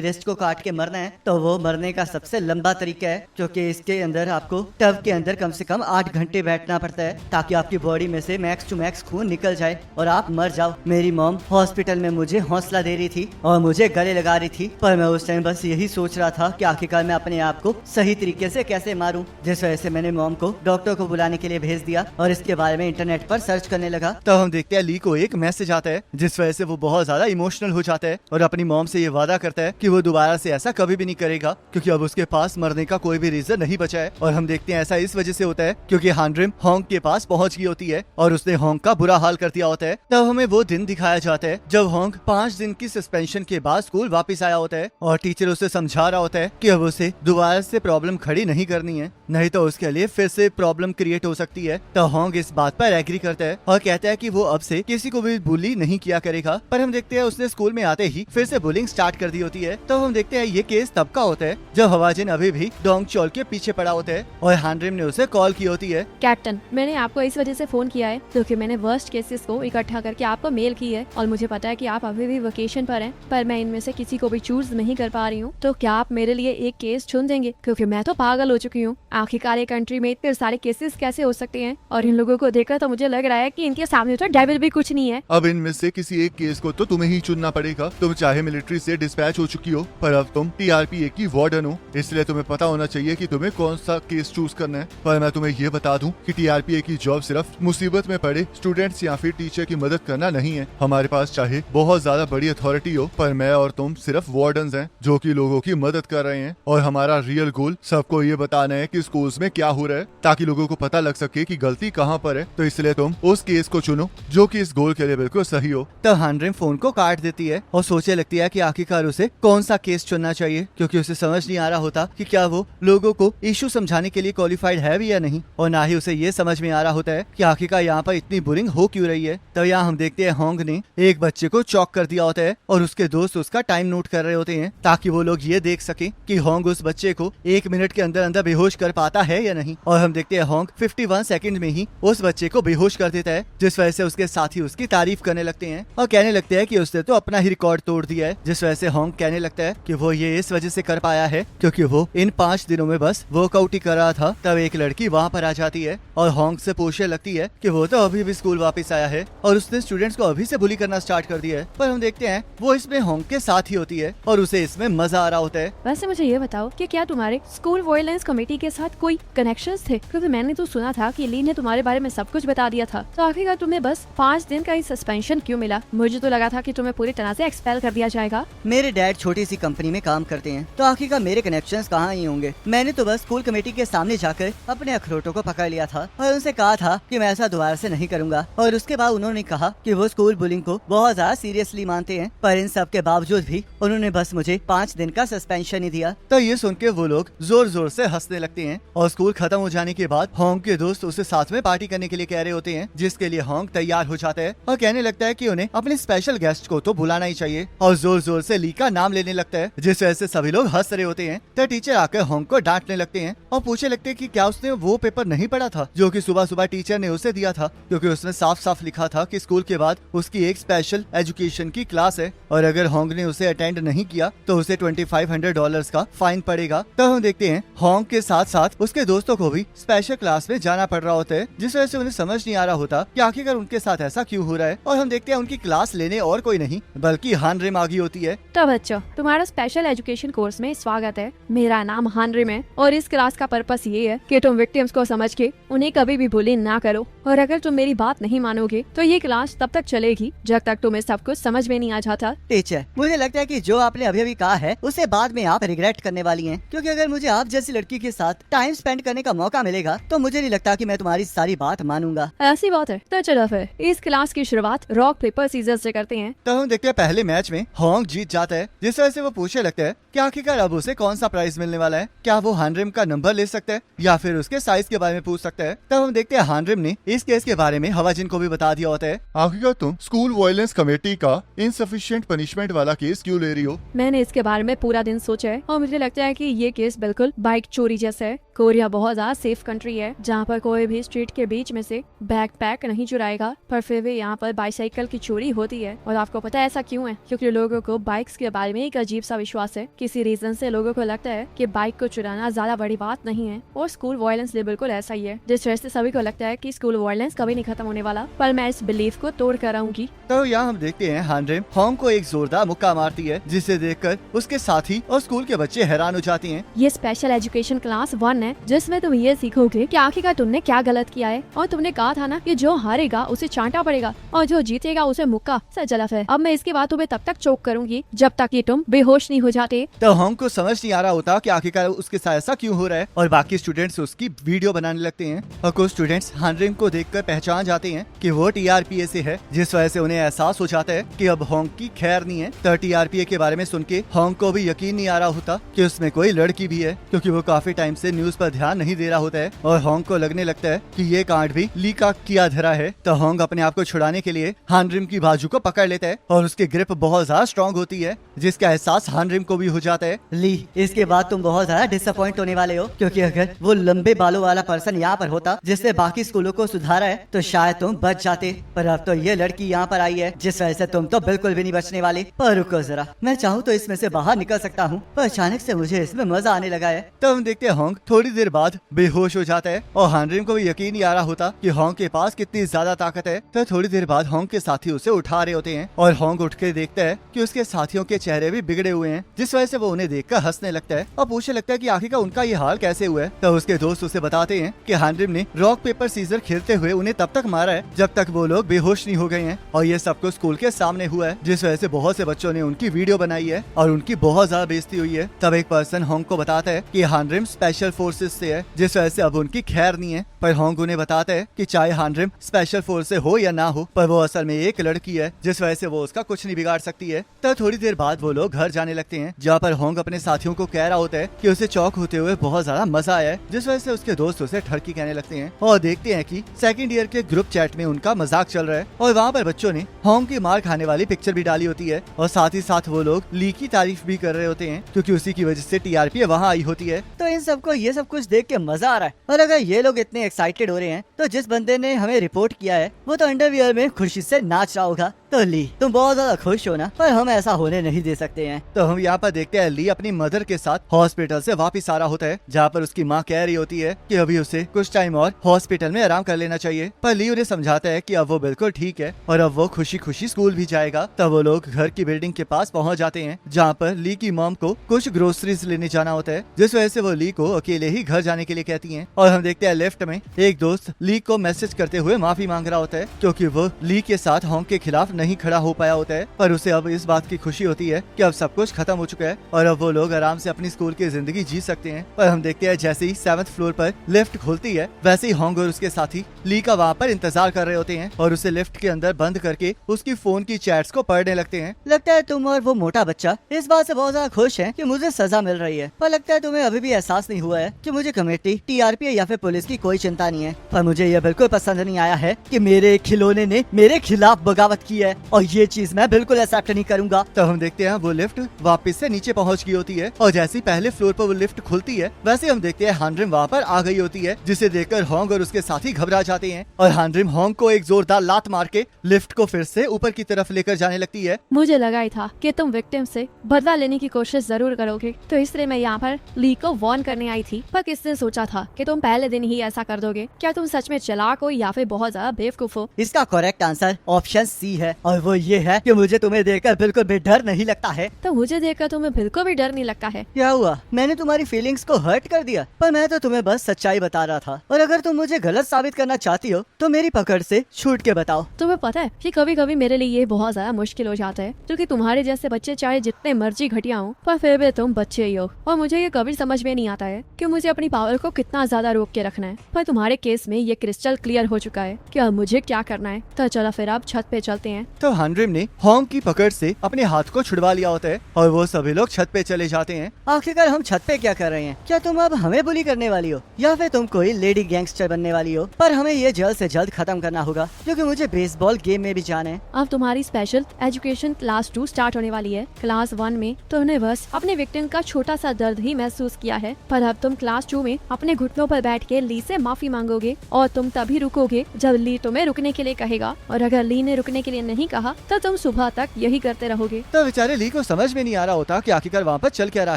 [SPEAKER 3] रिस्ट को काट के मरना है तो वो मरने का सबसे लंबा तरीका है, क्योंकि इसके अंदर आपको टब के अंदर कम से कम 8 घंटे बैठना पड़ता है ताकि आपकी बॉडी में से मैक्स टू मैक्स खून निकल जाए और आप मर जाओ। मेरी मॉम हॉस्पिटल में मुझे हौसला दे रही थी और मुझे गले लगा रही थी, पर मैं उस टाइम बस यही सोच रहा था कि आखिरकार मैं अपने आप को सही तरीके से कैसे मारूं, जिस वजह से मैंने मॉम को डॉक्टर को बुलाने के लिए भेज दिया और इसके बारे में इंटरनेट पर सर्च करने लगा।
[SPEAKER 1] तब हम देखते हैं ली को एक मैसेज आता है जिस वजह से वो बहुत ज्यादा इमोशनल हो जाता है और अपनी मॉम से ये वादा करता है कि वो दोबारा से ऐसा कभी भी नहीं करेगा, क्योंकि अब उसके पास मरने का कोई भी रीजन नहीं बचा है। और हम देखते हैं ऐसा इस वजह से होता है क्योंकि हानरिम होंग के पास पहुंच गई होती है और उसने होंग का बुरा हाल कर दिया होता है। तब हमें वो दिन दिखाया जाता है जब होंग 5 दिन की सस्पेंशन के बाद स्कूल वापस आया होता है और टीचर उसे समझा रहा होता है कि अब उसे दोबारा से प्रॉब्लम खड़ी नहीं करनी है, नहीं तो उसके लिए फिर से प्रॉब्लम क्रिएट हो सकती है। तो होंग इस बात पर एग्री करता है और कहता है कि वो अब से किसी को भी बुली नहीं किया करेगा। पर हम देखते हैं उसने स्कूल में आते ही फिर से बुलिंग स्टार्ट कर दी होती है। तो हम देखते हैं ये केस तब का होता है जब हवाजिन अभी भी डोंग चोल के पीछे पड़ा होता है और हानरिम ने उसे कॉल की होती है।
[SPEAKER 4] कैप्टन, मैंने आपको इस वजह से फोन किया है क्योंकि मैंने वर्स्ट केसेस को इकट्ठा करके आपको मेल की है और मुझे पता है कि आप अभी भी वेकेशन पर हैं, पर मैं इनमें से किसी को भी चूज नहीं कर पा रही हूँ। तो क्या आप मेरे लिए एक केस चुन देंगे, क्योंकि मैं तो पागल हो चुकी हूँ। आखिरकार एक कंट्री में इतने सारे केसेस कैसे हो सकते हैं और इन लोगों को देखकर तो मुझे लग रहा है कि इनके सामने तो डेविल भी कुछ नहीं है।
[SPEAKER 2] अब इनमें से किसी एक केस को तो तुम्हें ही चुनना पड़ेगा। तुम चाहे मिलिट्री से डिस्पैच हो चुकी हो, पर अब तुम TRPA की वार्डन हो, इसलिए तुम्हें पता होना चाहिए कि तुम्हें कौन सा केस चूज करना है। पर मैं तुम्हें ये बता दूं कि TRPA की जॉब सिर्फ मुसीबत में पड़े स्टूडेंट्स या फिर टीचर की मदद करना नहीं है। हमारे पास चाहे बहुत ज्यादा बड़ी अथॉरिटी हो, पर मैं और तुम सिर्फ वार्डन्स हैं जो कि लोगों की मदद कर रहे हैं और हमारा रियल गोल सबको ये बताना है कि स्कूल्स में क्या हो रहा है ताकि लोगों को पता लग सके कि गलती कहाँ पर है। तो इसलिए तुम उस केस को चुनो जो कि इस गोल के लिए बिल्कुल सही हो।
[SPEAKER 1] तब हानरिम फोन को काट देती है और सोचने लगती है कि आखिरकार उसे कौन सा केस चुनना चाहिए, क्योंकि उसे समझ नहीं आ रहा होता कि क्या वो लोगों को इशू समझाने के लिए क्वालिफाइड है भी या नहीं, और ना ही उसे ये समझ में आ रहा होता है कि आखिरकार यहाँ पर इतनी बुलिंग हो क्यों रही है। तब यहाँ हम देखते हैं होंग ने एक बच्चे को चौक कर दिया होता है और उसके दोस्त उसका टाइम नोट कर रहे होते हैं ताकि वो लोग ये देख सके कि होंग उस बच्चे को 1 मिनट के अंदर अंदर बेहोश कर पाता है या नहीं। और हम देखते हैं होंग 51 सेकंड में ही उस बच्चे को बेहोश कर देता है, जिस वजह से उसके साथी उसकी तारीफ करने लगते हैं और कहने लगते हैं कि उसने तो अपना ही रिकॉर्ड तोड़ दिया है। जिस वजह से होंग कहने लगता है कि वो ये इस वजह से कर पाया है क्योंकि वो इन 5 दिनों में बस वर्कआउट ही कर रहा था। तब एक लड़की वहाँ पर आ जाती है और होंग से पूछने लगती है कि वो तो अभी भी स्कूल वापस आया है और उसने स्टूडेंट्स को अभी से बुली करना स्टार्ट कर दिया है। पर हम देखते हैं वो इसमें होंग के साथ ही होती है और उसे इसमें मजा आ रहा होता है।
[SPEAKER 4] वैसे मुझे ये बताओ कि क्या तुम्हारे स्कूल वायलेंस कमेटी के साथ कोई कनेक्शंस थे, क्योंकि मैंने तो सुना था कि ली ने तुम्हारे बारे में सब कुछ बता दिया था। तो आखिरकार तुम्हें बस 5 दिन का ही सस्पेंशन क्यों मिला? मुझे तो लगा था कि तुम्हें पूरी तरह से एक्सपेल कर दिया जाएगा।
[SPEAKER 3] मेरे डैड छोटी सी कंपनी में काम करते हैं, तो आखिरकार मेरे कनेक्शंस कहाँ ही होंगे। मैंने तो बस स्कूल कमेटी के सामने जाकर अपने अखरोटों को पकड़ लिया था और उनसे कहा था कि मैं ऐसा दोबारा से नहीं करूंगा, और उसके बाद उन्होंने कहा कि वो स्कूल बुलिंग को बहुत ज्यादा सीरियसली मानते हैं। पर इन सब के बावजूद भी उन्होंने बस मुझे 5 दिन का सस्पेंशन ही दिया।
[SPEAKER 1] तो ये सुन के वो लोग जोर जोर से हंसने लगते हैं और स्कूल खत्म हो जाने के बाद होंग के दोस्त उसे साथ में पार्टी करने के लिए कह रहे होते हैं, जिसके लिए होंग तैयार हो जाता है और कहने लगता है कि उन्हें अपने स्पेशल गेस्ट को तो बुलाना ही चाहिए और जोर जोर से ली का नाम लेने लगता है, जिस वजह से सभी लोग हंस रहे होते हैं। तो टीचर आकर होंग को डांटने लगते हैं और पूछने लगते हैं कि क्या उसने वो पेपर नहीं पढ़ा था जो कि सुबह सुबह टीचर ने उसे दिया था, क्योंकि उसने साफ साफ लिखा था कि स्कूल के बाद उसकी एक स्पेशल एजुकेशन की क्लास है और अगर होंग ने उसे अटेंड नहीं किया तो उसे $2500 का फाइन पड़ेगा। तब हम देखते हैं होंग के साथ साथ उसके दोस्तों को भी स्पेशल क्लास में जाना पड़ रहा होता है, जिस वजह से उन्हें समझ नहीं आ रहा होता कि आखिरकार उनके साथ ऐसा क्यों हो रहा है। और हम देखते हैं उनकी क्लास लेने और कोई नहीं बल्कि हानरिम आ गई होती है।
[SPEAKER 4] तो बच्चों, तुम्हारा स्पेशल एजुकेशन कोर्स में स्वागत है। मेरा नाम हानरिम है और इस क्लास का पर्पस ये है कि तुम विक्टिम्स को समझ के उन्हें कभी भी बुली ना करो, और अगर तुम मेरी बात नहीं मानोगे तो ये क्लास तब तक चलेगी जब तक तुम्हें सब कुछ समझ में नहीं आ जाता।
[SPEAKER 3] टीचर, मुझे लगता है कि जो आपने अभी अभी कहा है उसे बाद में आप रिग्रेट करने वाली हैं, क्योंकि अगर मुझे आप जैसी लड़की के साथ टाइम स्पेंड करने का मौका मिलेगा होगा तो मुझे नहीं लगता कि मैं तुम्हारी सारी बात मानूंगा।
[SPEAKER 4] ऐसी बात है तो चलो फिर इस क्लास की शुरुआत रॉक पेपर सीजर से करते हैं।
[SPEAKER 1] तो हम देखते हैं पहले मैच में हॉन्ग जीत जाता है, जिस वजह से वो पूछने लगता है कि आखिरकार अब उसे कौन सा प्राइज मिलने वाला है। क्या वो हानरिम का नंबर ले सकता है या फिर उसके साइज के बारे में पूछ सकता है। तब हम देखते हैं हानरिम ने इस केस के बारे में हवाजिन को भी बता दिया होता है।
[SPEAKER 2] आखिरकार तुम स्कूल वायलेंस कमेटी का इनसफिशिएंट पनिशमेंट वाला केस क्यों ले रही हो?
[SPEAKER 4] मैंने इसके बारे में पूरा दिन सोचा है और मुझे लगता है कि ये केस बिल्कुल बाइक चोरी जैसा है। कोरिया बहुत ज्यादा सेफ कंट्री है जहाँ पर कोई भी स्ट्रीट के बीच में से बैकपैक नहीं चुराएगा, पर फिर भी यहाँ पर बाइसाइकिल की चोरी होती है। और आपको पता है ऐसा क्यों है? क्योंकि लोगों को बाइक्स के बारे में एक अजीब सा विश्वास है। किसी रीजन से लोगों को लगता है कि बाइक को चुराना ज्यादा बड़ी बात नहीं है, और स्कूल वायलेंस भी बिल्कुल ऐसा ही है, जिस वजह से सभी को लगता है कि स्कूल वायलेंस कभी नहीं खत्म होने वाला। पर मैं इस बिलीफ को तोड़ कर रहूंगी।
[SPEAKER 1] तो यहाँ हम देखते हैं हानरिम हॉन्ग को एक जोरदार मुक्का मारती है, जिसे देखकर उसके साथी और स्कूल के बच्चे हैरान हो जाते हैं।
[SPEAKER 4] ये स्पेशल एजुकेशन क्लास 1 है जिसमें तुम ये सीखोगे कि आखिरकार तुमने क्या गलत किया है। और तुमने कहा था ना कि जो हारेगा उसे चांटा पड़ेगा और जो जीतेगा उसे मुक्का। सर चला फिर अब मैं इसके बाद तुम्हें तब तक चोक करूंगी जब तक कि तुम बेहोश नहीं हो जाते।
[SPEAKER 1] तो हॉन्ग को समझ नहीं आ रहा होता कि आखिरकार उसके साथ ऐसा क्यों हो रहा है, और बाकी स्टूडेंट्स उसकी वीडियो बनाने लगते हैं। और कुछ स्टूडेंट्स हानरिम को देखकर पहचान जाते हैं कि वो TRPA से है, जिस वजह से उन्हें एहसास हो जाता है कि अब हॉन्ग की खैर नहीं है। तो TRPA के बारे में सुन के हॉन्ग को भी यकीन नहीं आ रहा होता कि उसमें कोई लड़की भी है, क्योंकि वो काफी टाइम से न्यूज पर ध्यान नहीं दे रहा होता है। और हॉन्ग को लगने लगता है कि ये कांड भी ली का किया धरा है। तो हॉन्ग अपने आप को छुड़ाने के लिए हानरिम की बाजू को पकड़ लेता है और उसकी ग्रिप बहुत ज्यादा स्ट्रॉन्ग होती है, जिसका एहसास हानरिम को भी हो जाता है।
[SPEAKER 3] ली, इसके बाद तुम बहुत ज्यादा डिसअपॉइंट होने वाले हो, क्योंकि अगर वो लंबे बालों वाला पर्सन यहाँ पर होता जिसने बाकी स्कूलों को सुधारा है तो शायद तुम बच जाते। पर अब तो ये लड़की यहाँ पर आई है जिस वजह से तुम तो बिल्कुल भी नहीं बचने वाले। पर रुको जरा, मैं चाहूँ तो इसमें से बाहर निकल सकता हूँ, पर अचानक से मुझे इसमें मजा आने लगा है।
[SPEAKER 1] तो हम देखते हैं हॉन्ग थोड़ी देर बाद बेहोश हो जाता है और हानरिम को भी यकीन नहीं आ रहा होता कि हॉन्ग के पास कितनी ज्यादा ताकत है। तो थोड़ी देर बाद हॉन्ग के साथी उसे उठा रहे होते हैं और हॉन्ग उठ के देखता है कि उसके साथियों के चेहरे भी बिगड़े हुए हैं, जिस वजह से वो उन्हें देखकर हंसने लगता है और पूछने लगता है कि आखिरकार उनका ये हाल कैसे हुआ है। तो उसके दोस्त उसे बताते हैं कि हानरिम ने रॉक पेपर सीजर खेलते हुए उन्हें तब तक मारा है जब तक वो लोग बेहोश नहीं हो गए हैं, और ये सब कुछ स्कूल के सामने हुआ है, जिस वजह से बहुत से बच्चों ने उनकी वीडियो बनाई है और उनकी बहुत ज्यादा बेइज्जती हुई है। तब एक पर्सन हॉन्ग को बताता है कि हानरिम स्पेशल फोर्सेस से है, जिस वजह से अब उनकी खैर नहीं है। पर हॉन्ग उन्हें बताता है कि चाहे हानरिम स्पेशल फोर्स से हो या ना हो, पर वो असल में एक लड़की है, जिस वजह से वो उसका कुछ नहीं बिगाड़ सकती है। तो थोड़ी देर बाद वो लोग घर जाने लगते हैं, जहाँ पर हॉन्ग अपने साथियों को कह रहा होता है कि उसे चौक होते हुए बहुत ज्यादा मजा आया है, जिस वजह से उसके दोस्त उसे ठरकी कहने लगते हैं। और देखते हैं कि सेकंड ईयर के ग्रुप चैट में उनका मजाक चल रहा है और वहाँ पर बच्चों ने हॉन्ग की मार खाने वाली पिक्चर भी डाली होती है, और साथ ही साथ वो लोग ली की तारीफ भी कर रहे होते हैं, क्योंकि उसी की वजह से TRPA वहाँ आई होती है।
[SPEAKER 3] तो इन सबको ये सब कुछ देख के मजा आ रहा है। और अगर ये लोग इतने एक्साइटेड हो रहे हैं तो जिस बंदे ने हमें रिपोर्ट किया है वो तो अंडरवियर में खुशी से नाच रहा होगा। तो ली, तुम बहुत ज्यादा खुश हो ना, पर हम ऐसा होने नहीं दे सकते हैं।
[SPEAKER 1] तो हम यहाँ पर देखते हैं ली अपनी मदर के साथ हॉस्पिटल से वापस आ रहा होता है, जहाँ पर उसकी माँ कह रही होती है कि अभी उसे कुछ टाइम और हॉस्पिटल में आराम कर लेना चाहिए। पर ली उन्हें समझाता है कि अब वो बिल्कुल ठीक है और अब वो खुशी खुशी स्कूल भी जाएगा। तब वो लोग घर की बिल्डिंग के पास पहुँच जाते हैं, जहाँ पर ली की मॉम को कुछ ग्रोसरीज लेने जाना होता है, जिस वजह से वो ली को अकेले ही घर जाने के लिए कहती है। और हम देखते हैं लेफ्ट में एक दोस्त ली को मैसेज करते हुए माफी मांग रहा होता है, क्योंकि वो ली के साथ हॉन्ग के खिलाफ नहीं खड़ा हो पाया होता है। पर उसे अब इस बात की खुशी होती है कि अब सब कुछ खत्म हो चुका है और अब वो लोग आराम से अपनी स्कूल की जिंदगी जी सकते हैं। पर हम देखते हैं जैसे ही 7th फ्लोर पर लिफ्ट खुलती है, वैसे ही हॉन्ग और उसके साथी ली का वहाँ पर इंतजार कर रहे होते हैं और उसे लिफ्ट के अंदर बंद करके उसकी फोन की चैट्स को पढ़ने लगते हैं।
[SPEAKER 3] लगता है तुम और वो मोटा बच्चा इस बात से बहुत ज्यादा खुश हैं कि मुझे सजा मिल रही है, पर लगता है तुम्हें अभी भी एहसास नहीं हुआ है कि मुझे कमेटी, TRPA या फिर पुलिस की कोई चिंता नहीं है। पर मुझे यह बिल्कुल पसंद नहीं आया है कि मेरे खिलौने ने मेरे खिलाफ बगावत की है, और ये चीज मैं बिल्कुल एक्सेप्ट नहीं करूंगा।
[SPEAKER 1] तब हम देखते हैं वो लिफ्ट वापस से नीचे पहुंच गई होती है और जैसे ही पहले फ्लोर पर वो लिफ्ट खुलती है, वैसे हम देखते हैं हानरिम वहाँ पर आ गई होती है, जिसे देखकर हॉन्ग और उसके साथी घबरा जाते हैं और हानरिम हॉन्ग को एक जोरदार लात मार के लिफ्ट को फिर से ऊपर की तरफ लेकर जाने लगती है।
[SPEAKER 4] मुझे लगा ही था कि तुम विक्टिम से बदला लेने की कोशिश जरूर करोगे, तो इसलिए मैं यहाँ पर ली को वार्न करने आई थी। पर किसने सोचा था कि तुम पहले दिन ही ऐसा कर दोगे? क्या तुम सच में चालाक हो या फिर बहुत ज्यादा बेवकूफ हो?
[SPEAKER 3] इसका करेक्ट आंसर ऑप्शन C है। है, और वो ये है कि मुझे तुम्हें देखकर बिल्कुल भी डर नहीं लगता है।
[SPEAKER 4] तो मुझे देखकर तुम्हें बिल्कुल भी डर नहीं लगता है।
[SPEAKER 3] क्या हुआ, मैंने तुम्हारी फीलिंग्स को हर्ट कर दिया? पर मैं तो तुम्हें बस सच्चाई बता रहा था, और अगर तुम मुझे गलत साबित करना चाहती हो तो मेरी पकड़ से छूट के बताओ।
[SPEAKER 4] तुम्हें पता है कि कभी कभी मेरे लिए ये बहुत ज्यादा मुश्किल हो जाता है, क्योंकि तुम्हारे जैसे बच्चे चाहे जितने मर्जी घटिया हो, पर फिर भी तुम बच्चे ही हो। और मुझे ये कभी समझ में नहीं आता है कि मुझे अपनी पावर को कितना ज्यादा रोक के रखना है। पर तुम्हारे केस में ये क्रिस्टल क्लियर हो चुका है कि अब मुझे क्या करना है। तो चलो फिर अब छत पे चलते हैं।
[SPEAKER 1] तो हानरिम ने होंग की पकड़ से अपने हाथ को छुड़वा लिया होता है और वो सभी लोग छत पे चले जाते हैं।
[SPEAKER 3] आखिरकार हम छत पे क्या कर रहे हैं? क्या तुम अब हमें बुली करने वाली हो, या फिर तुम कोई लेडी गैंगस्टर बनने वाली हो? पर हमें ये जल्द से जल्द खत्म करना होगा, क्योंकि मुझे बेसबॉल गेम में भी जाना है।
[SPEAKER 4] अब तुम्हारी स्पेशल एजुकेशन क्लास 2 स्टार्ट होने वाली है। क्लास 1 में तुमने बस अपने विक्टिम का छोटा सा दर्द ही महसूस किया है, पर अब तुम क्लास 2 में अपने घुटनों पर बैठ के ली से माफी मांगोगे, और तुम तभी रुकोगे जब ली तुम्हें रुकने के लिए कहेगा, और अगर ली ने रुकने के लिए नहीं कहा तो तुम सुबह तक यही करते रहोगे।
[SPEAKER 1] तो बेचारे ली को समझ में नहीं आ रहा होता कि आखिरकार वहाँ पर चल क्या रहा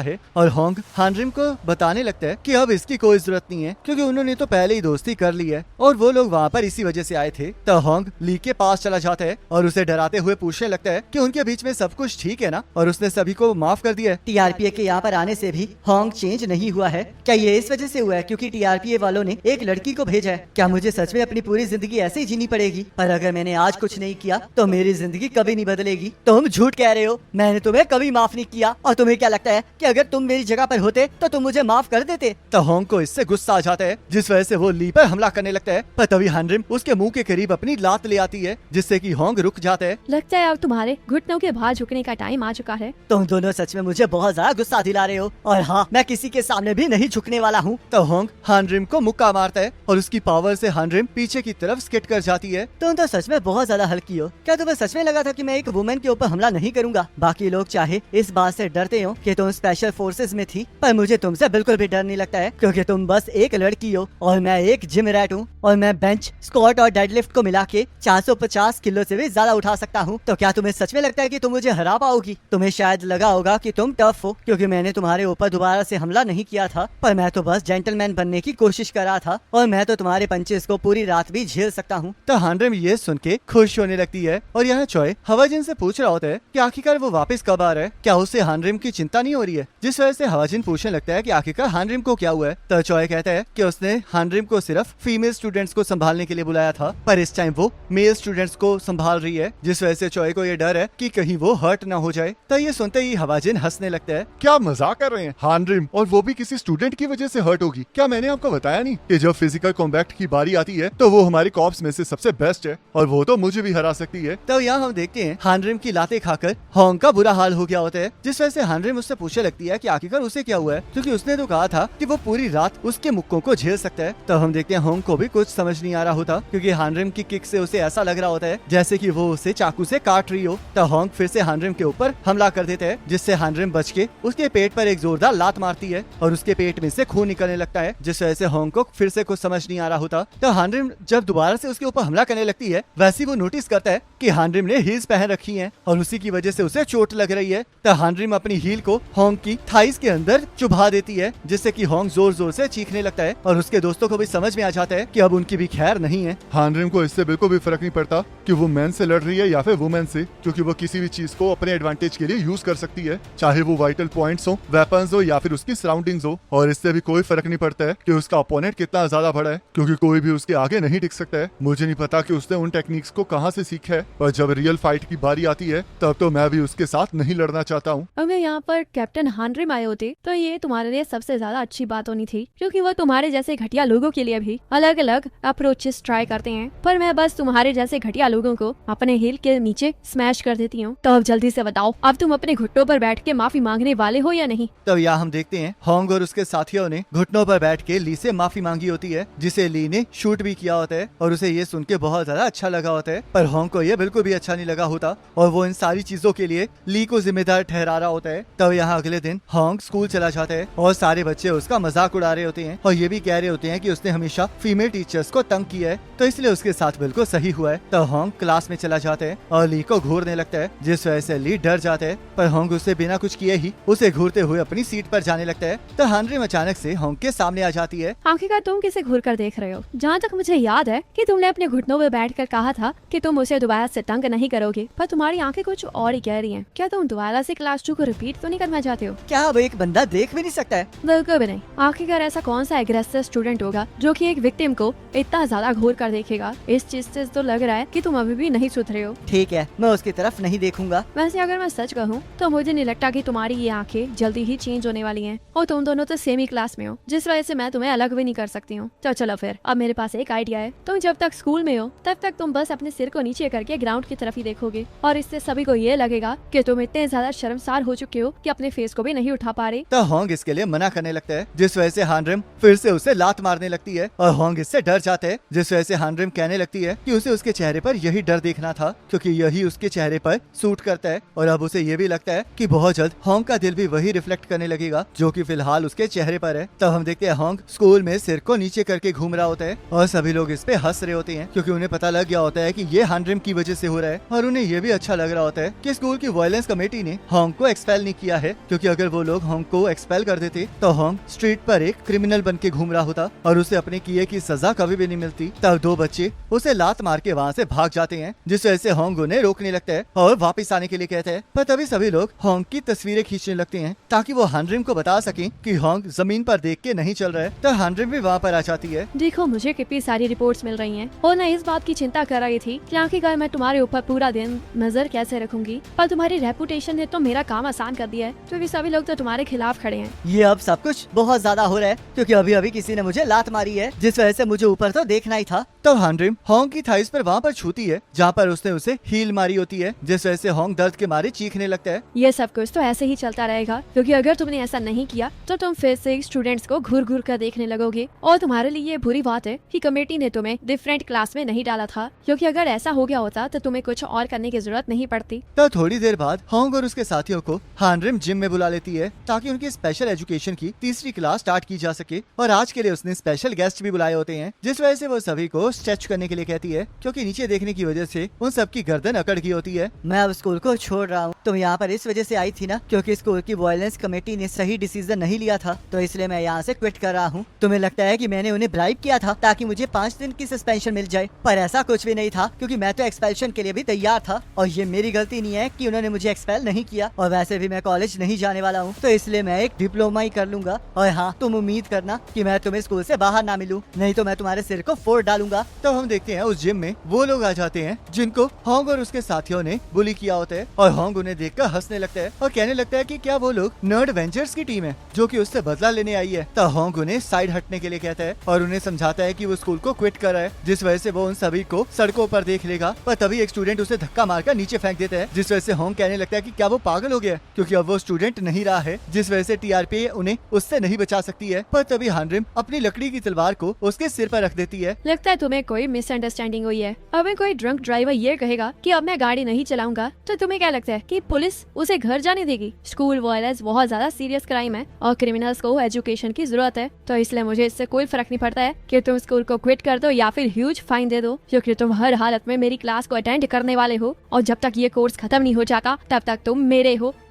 [SPEAKER 1] है, और होंग हानरिम को बताने लगता है कि अब इसकी कोई जरूरत नहीं है, क्योंकि उन्होंने तो पहले ही दोस्ती कर ली है और वो लोग वहाँ पर इसी वजह से आए थे। तो होंग ली के पास चला जाता है और उसे डराते हुए पूछने लगता है कि उनके बीच में सब कुछ ठीक है ना, और उसने सभी को माफ कर दिया है।
[SPEAKER 3] टीआरपीए के यहाँ पर आने से भी होंग चेंज नहीं हुआ है। क्या ये इस वजह से हुआ है क्योंकि टीआरपीए वालों ने एक लड़की को भेजा है? क्या मुझे सच में अपनी पूरी जिंदगी ऐसे ही जीनी पड़ेगी? पर अगर मैंने आज कुछ नहीं किया तो मेरी जिंदगी कभी नहीं बदलेगी। तुम झूठ कह रहे हो, मैंने तुम्हें कभी माफ नहीं किया। और तुम्हें क्या लगता है कि अगर तुम मेरी जगह पर होते तो तुम मुझे माफ कर देते?
[SPEAKER 1] तो होंग को इससे गुस्सा आ जाता है, जिस वजह से वो ली पर हमला करने लगता है। पर तभी हानरिम उसके मुंह के करीब अपनी लात ले आती है, जिससे कि होंग रुक जाता है।
[SPEAKER 4] लगता है अब तुम्हारे घुटनों के भार झुकने का टाइम आ चुका है।
[SPEAKER 3] तुम दोनों सच में मुझे बहुत ज्यादा गुस्सा दिला रहे हो, और हाँ, मैं किसी के सामने भी नहीं झुकने वाला हूँ।
[SPEAKER 1] तो होंग हानरिम को मुक्का मारता है और उसकी पावर से हानरिम पीछे की तरफ स्किट कर जाती है।
[SPEAKER 3] तुम तो सच में बहुत ज्यादा हल्की हो। क्या तुम्हें सच में लगा था कि मैं एक वुमेन के ऊपर हमला नहीं करूंगा? बाकी लोग चाहे इस बात से डरते हो कि तुम स्पेशल फोर्सेस में थी, पर मुझे तुमसे बिल्कुल भी डर नहीं लगता है, क्योंकि तुम बस एक लड़की हो और मैं एक जिम रैट हूँ, और मैं बेंच, स्क्वाट और डेडलिफ्ट को मिला के 450 किलो से भी ज्यादा उठा सकता हूँ। तो क्या तुम्हें सच में लगता है कि तुम मुझे हरा पाओगी? तुम्हें शायद लगा होगा कि तुम टफ हो, क्योंकि मैंने तुम्हारे ऊपर दोबारा से हमला नहीं किया था, पर मैं तो बस जेंटलमैन बनने की कोशिश कर रहा था, और मैं तो तुम्हारे पंचेस को पूरी रात भी झेल सकता हूँ।
[SPEAKER 1] तो हानरिम ये सुन के खुश होने लगती है, और यहाँ चॉय हवाजिन से पूछ रहा होता है कि आखिरकार वो वापस कब आ रहा है। क्या उससे हानरिम की चिंता नहीं हो रही है? जिस वजह से हवाजिन पूछने लगता है कि आखिरकार हानरिम को क्या हुआ है। तो चॉय कहता है कि उसने हानरिम को सिर्फ फीमेल स्टूडेंट्स को संभालने के लिए बुलाया था, पर इस टाइम वो मेल स्टूडेंट्स को संभाल रही है, जिस वजह से चॉय को ये डर है कि कहीं वो हर्ट ना हो जाए। तो ये सुनते ही हवाजिन हंसने लगता है।
[SPEAKER 2] क्या मजाक कर रहे हैं? हानरिम, और वो भी किसी स्टूडेंट की वजह से हर्ट होगी? क्या मैंने आपको बताया नहीं कि जब फिजिकल कॉम्बैट की बारी आती है तो वो हमारी कॉप्स में से सबसे बेस्ट है, और वो तो मुझे भी हरा सकती है।
[SPEAKER 1] तो यहाँ हम देखते हैं हानरिम की लातें खाकर होंग का बुरा हाल हो गया होता है, जिस वजह से हानरिम उससे पूछने लगती है कि आखिरकार उसे क्या हुआ है, क्योंकि उसने तो कहा था कि वो पूरी रात उसके मुक्कों को झेल सकता है। तो हम देखते हैं होंग को भी कुछ समझ नहीं आ रहा होता, क्योंकि हानरिम की किक से उसे ऐसा लग रहा होता है जैसे कि वो उसे चाकू से काट रही हो। तो होंग फिर से हानरिम के ऊपर हमला कर देता है, जिससे हानरिम बच के उसके पेट पर एक जोरदार लात मारती है और उसके पेट में से खून निकलने लगता है, जिस वजह से होंग को फिर से कुछ समझ नहीं आ रहा होता। तो हानरिम जब दोबारा से उसके ऊपर हमला करने लगती है, वैसे वो नोटिस करता है कि हानरिम ने हील्स पहन रखी हैं और उसी की वजह से उसे चोट लग रही है। तो हानरिम अपनी हील को होंग की थाइस के अंदर चुभा देती है, जिससे कि होंग जोर जोर से चीखने लगता है, और उसके दोस्तों को भी समझ में आ जाता है कि अब उनकी भी खैर नहीं है।
[SPEAKER 2] हानरिम को इससे बिल्कुल भी फर्क नहीं पड़ता कि वो मैन से लड़ रही है या फिर वुमेन से, क्योंकि वो किसी भी चीज को अपने एडवांटेज के लिए यूज कर सकती है, चाहे वो वाइटल पॉइंट्स हो, वेपन्स हो, या फिर उसकी सराउंडिंग्स हो। और इससे भी कोई फर्क नहीं पड़ता है कि उसका अपोनेंट कितना ज्यादा बड़ा है, क्योंकि कोई भी उसके आगे नहीं टिक सकता है। मुझे नहीं पता कि उसने उन टेक्निक्स को कहाँ से सीखा है, पर जब रियल फाइट की बारी आती है तब तो मैं भी उसके साथ नहीं लड़ना चाहता हूँ।
[SPEAKER 4] अगर यहाँ पर कैप्टन हानरिम आए होते तो ये तुम्हारे लिए सबसे ज्यादा अच्छी बात होनी थी, क्योंकि वो तुम्हारे जैसे घटिया लोगों के लिए भी अलग अलग अप्रोचेस ट्राई करते हैं, पर मैं बस तुम्हारे जैसे घटिया लोगों को अपने हील के नीचे स्मैश कर देती हूँ। तो अब जल्दी से बताओ, अब तुम अपने घुटनों पर बैठ के माफी मांगने वाले हो या नहीं?
[SPEAKER 1] तो यहाँ हम देखते हैं होंग और उसके साथियों ने घुटनों पर बैठ के ली से माफी मांगी होती है, जिसे ली ने शूट भी किया होता है, और उसे ये सुन के बहुत ज्यादा अच्छा लगा होता है। पर होंग को ये बिल्कुल भी अच्छा नहीं लगा होता, और वो इन सारी चीजों के लिए ली को जिम्मेदार ठहरा रहा होता है। तब यहाँ अगले दिन होंग स्कूल चला जाता है और सारे बच्चे उसका मजाक उड़ा रहे होते हैं, और ये भी कह रहे होते हैं कि उसने हमेशा फीमेल टीचर्स को तंग किया है, तो इसलिए उसके साथ बिल्कुल सही हुआ है। तो होंग क्लास में चला जाता है और ली को घूरने लगता है, जिस वजह से ली डर जाता है, पर होंग उससे बिना कुछ किए ही उसे घूरते हुए अपनी सीट पर जाने लगता है। तो हानरिम अचानक से होंग के सामने आ जाती है।
[SPEAKER 4] आखिरकार तुम किसे घूर कर देख रहे हो? जहाँ तक मुझे याद है कि तुमने अपने घुटनों पर बैठकर कहा था कि तुम उसे दोबारा क्लास से तंग नहीं करोगे, पर तुम्हारी आंखें कुछ और ही कह रही हैं। क्या तुम दोबारा से क्लास 2 को रिपीट तो नहीं करना चाहते हो?
[SPEAKER 3] क्या अब एक बंदा देख भी नहीं सकता है?
[SPEAKER 4] बिल्कुल भी नहीं। आखिरकार ऐसा कौन सा एग्रेसिव स्टूडेंट होगा जो कि एक विक्टिम को इतना ज्यादा घूर कर देखेगा? इस चीज से तो लग रहा है कि तुम अभी भी नहीं सुधरे हो।
[SPEAKER 3] ठीक है, मैं उसकी तरफ नहीं देखूंगा।
[SPEAKER 4] वैसे अगर मैं सच कहूँ तो मुझे नहीं लगता कि तुम्हारी ये आंखें जल्दी ही चेंज होने वाली हैं, और तुम दोनों तो सेम ही क्लास में हो, जिस वजह से मैं तुम्हें अलग भी नहीं कर सकती हूँ। तो चलो फिर, अब मेरे पास एक आइडिया है। तुम जब तक स्कूल में हो तब तक तुम बस अपने सिर को नीचे करके ग्राउंड की तरफ ही देखोगे, और इससे सभी को ये लगेगा कि तुम इतने ज्यादा शर्मसार हो चुके हो कि अपने फेस को भी नहीं उठा पा रहे।
[SPEAKER 1] तो होंग इसके लिए मना करने लगता है, जिस वजह से हानरिम फिर से उसे लात मारने लगती है और होंग इससे डर जाता है, जिस वजह से हानरिम कहने लगती है कि उसे उसके चेहरे पर यही डर देखना था, क्योंकि यही उसके चेहरे पर सूट करता है। और अब उसे ये भी लगता है कि बहुत जल्द होंग का दिल भी वही रिफ्लेक्ट करने लगेगा जो कि फिलहाल उसके चेहरे पर है। तब हम देखते हैं होंग स्कूल में सिर को नीचे करके घूम रहा होता है और सभी लोग इस पे हंस रहे होते हैं, क्योंकि उन्हें पता लग गया होता है कि ये हानरिम की वजह से हो रहा है। और उन्हें ये भी अच्छा लग रहा होता है कि स्कूल की वायलेंस कमेटी ने होंग को एक्सपेल नहीं किया है, क्योंकि अगर वो लोग होंग को एक्सपेल कर देते तो होंग स्ट्रीट पर एक क्रिमिनल बन के घूम रहा होता और उसे अपने किए की सजा कभी भी नहीं मिलती। तब दो बच्चे उसे लात मार के वहाँ से भाग जाते हैं, जिस वजह से होंग उन्हें रोकने लगता है और वापस आने के लिए कहता है। पर तभी सभी लोग होंग की तस्वीरें खींचने लगते हैं ताकि वो हानरिम को बता सकें कि होंग जमीन पर देख के नहीं चल रहा है। तो हानरिम भी वहाँ पर आ जाती है।
[SPEAKER 4] देखो, मुझे कितनी सारी रिपोर्ट्स मिल रही हैं और मैं इस बात की चिंता कर रही थी कि आखिरकार मैं तुम्हारे ऊपर पूरा दिन नजर कैसे रखूंगी, पर तुम्हारी रेपुटेशन ने तो मेरा काम आसान कर दिया है, क्योंकि सभी लोग तो तुम्हारे खिलाफ खड़े हैं।
[SPEAKER 3] ये अब सब कुछ बहुत ज्यादा हो रहा है, क्योंकि अभी अभी किसी ने मुझे लात मारी है, जिस वजह से मुझे ऊपर तो देखना ही था।
[SPEAKER 1] तो हानरिम होंग की थाइस पर वहाँ पर छूती है जहाँ पर उसने उसे हील मारी होती है, जिस वजह से होंग दर्द के मारे चीखने लगता है।
[SPEAKER 4] ये सब कुछ तो ऐसे ही चलता रहेगा, क्योंकि अगर तुमने ऐसा नहीं किया तो तुम फिर से स्टूडेंट्स को घूर घूर कर देखने लगोगे, और तुम्हारे लिए ये बुरी बात है कि कमेटी ने तुम्हें डिफरेंट क्लास में नहीं डाला था, क्योंकि अगर ऐसा हो गया होता तो तुम्हें कुछ और करने की जरूरत नहीं पड़ती।
[SPEAKER 1] तो थोड़ी देर बाद होंग और उसके साथियों को हानरिम जिम में बुला लेती है ताकि उनकी स्पेशल एजुकेशन की तीसरी क्लास स्टार्ट की जा सके, और आज के लिए उसने स्पेशल गेस्ट भी बुलाए होते हैं, जिस वजह से वो सभी को स्ट्रेच करने के लिए कहती है, क्योंकि नीचे देखने की वजह से उन सबकी गर्दन अकड़ गई होती है।
[SPEAKER 3] मैं अब स्कूल को छोड़ रहा हूँ। तुम यहाँ पर इस वजह से आई थी ना, क्योंकि स्कूल की वायलेंस कमेटी ने सही डिसीजन नहीं लिया था, तो इसलिए मैं यहाँ से क्विट कर रहा हूँ। तुम्हें लगता है कि मैंने उन्हें ब्राइब किया था ताकि मुझे 5 दिन की सस्पेंशन मिल जाए, पर ऐसा कुछ भी नहीं था, क्योंकि मैं तो एक्सपेल्शन के लिए भी तैयार था, और ये मेरी गलती नहीं है कि उन्होंने मुझे एक्सपेल नहीं किया। और वैसे भी मैं कॉलेज नहीं जाने वाला हूँ, तो इसलिए मैं एक डिप्लोमा ही कर लूंगा। और हाँ, तुम उम्मीद करना कि मैं तुम्हें स्कूल से बाहर ना मिलूं, नहीं तो मैं तुम्हारे सिर को फोड़ डालूंगा।
[SPEAKER 1] तो हम देखते हैं उस जिम में वो लोग आ जाते हैं जिनको होंग और उसके साथियों ने बुली किया होता है, और होंग उन्हें देखकर हंसने लगता है और कहने लगता है कि क्या वो लोग नर्ड वेंचर्स की टीम है जो कि उससे बदला लेने आई है। तो होंग उन्हें साइड हटने के लिए कहता है और उन्हें समझाता है कि वो स्कूल को क्विट कर रहा है, जिस वजह से वो उन सभी को सड़कों पर देख लेगा। पर तभी एक स्टूडेंट उसे धक्का मारकर नीचे फेंक देता है, जिस वजह से होंग कहने लगता है कि क्या वो पागल हो गया, क्योंकि अब वो स्टूडेंट नहीं रहा है, जिस वजह से टीआरपी उन्हें उससे नहीं बचा सकती है। पर तभी हानरिम अपनी लकड़ी की तलवार को उसके सिर पर रख देती है।
[SPEAKER 4] लगता है तुम्हें कोई मिसअंडरस्टैंडिंग हुई है। अगर कोई ड्रंक ड्राइवर ये कहेगा कि अब मैं गाड़ी नहीं चलाऊंगा, तो तुम्हें क्या लगता है कि पुलिस उसे घर जाने देगी? स्कूल वायलेंस बहुत ज्यादा सीरियस क्राइम है और क्रिमिनल्स को एजुकेशन की जरूरत है, तो इसलिए मुझे इससे कोई फर्क नहीं पड़ता है कि तुम स्कूल को क्विट कर दो या फिर ह्यूज फाइन दे दो, क्योंकि तुम हर हालत में मेरी क्लास को अटेंड करने वाले हो, और जब तक ये कोर्स खत्म नहीं हो जाता तब तक तुम मेरे हो।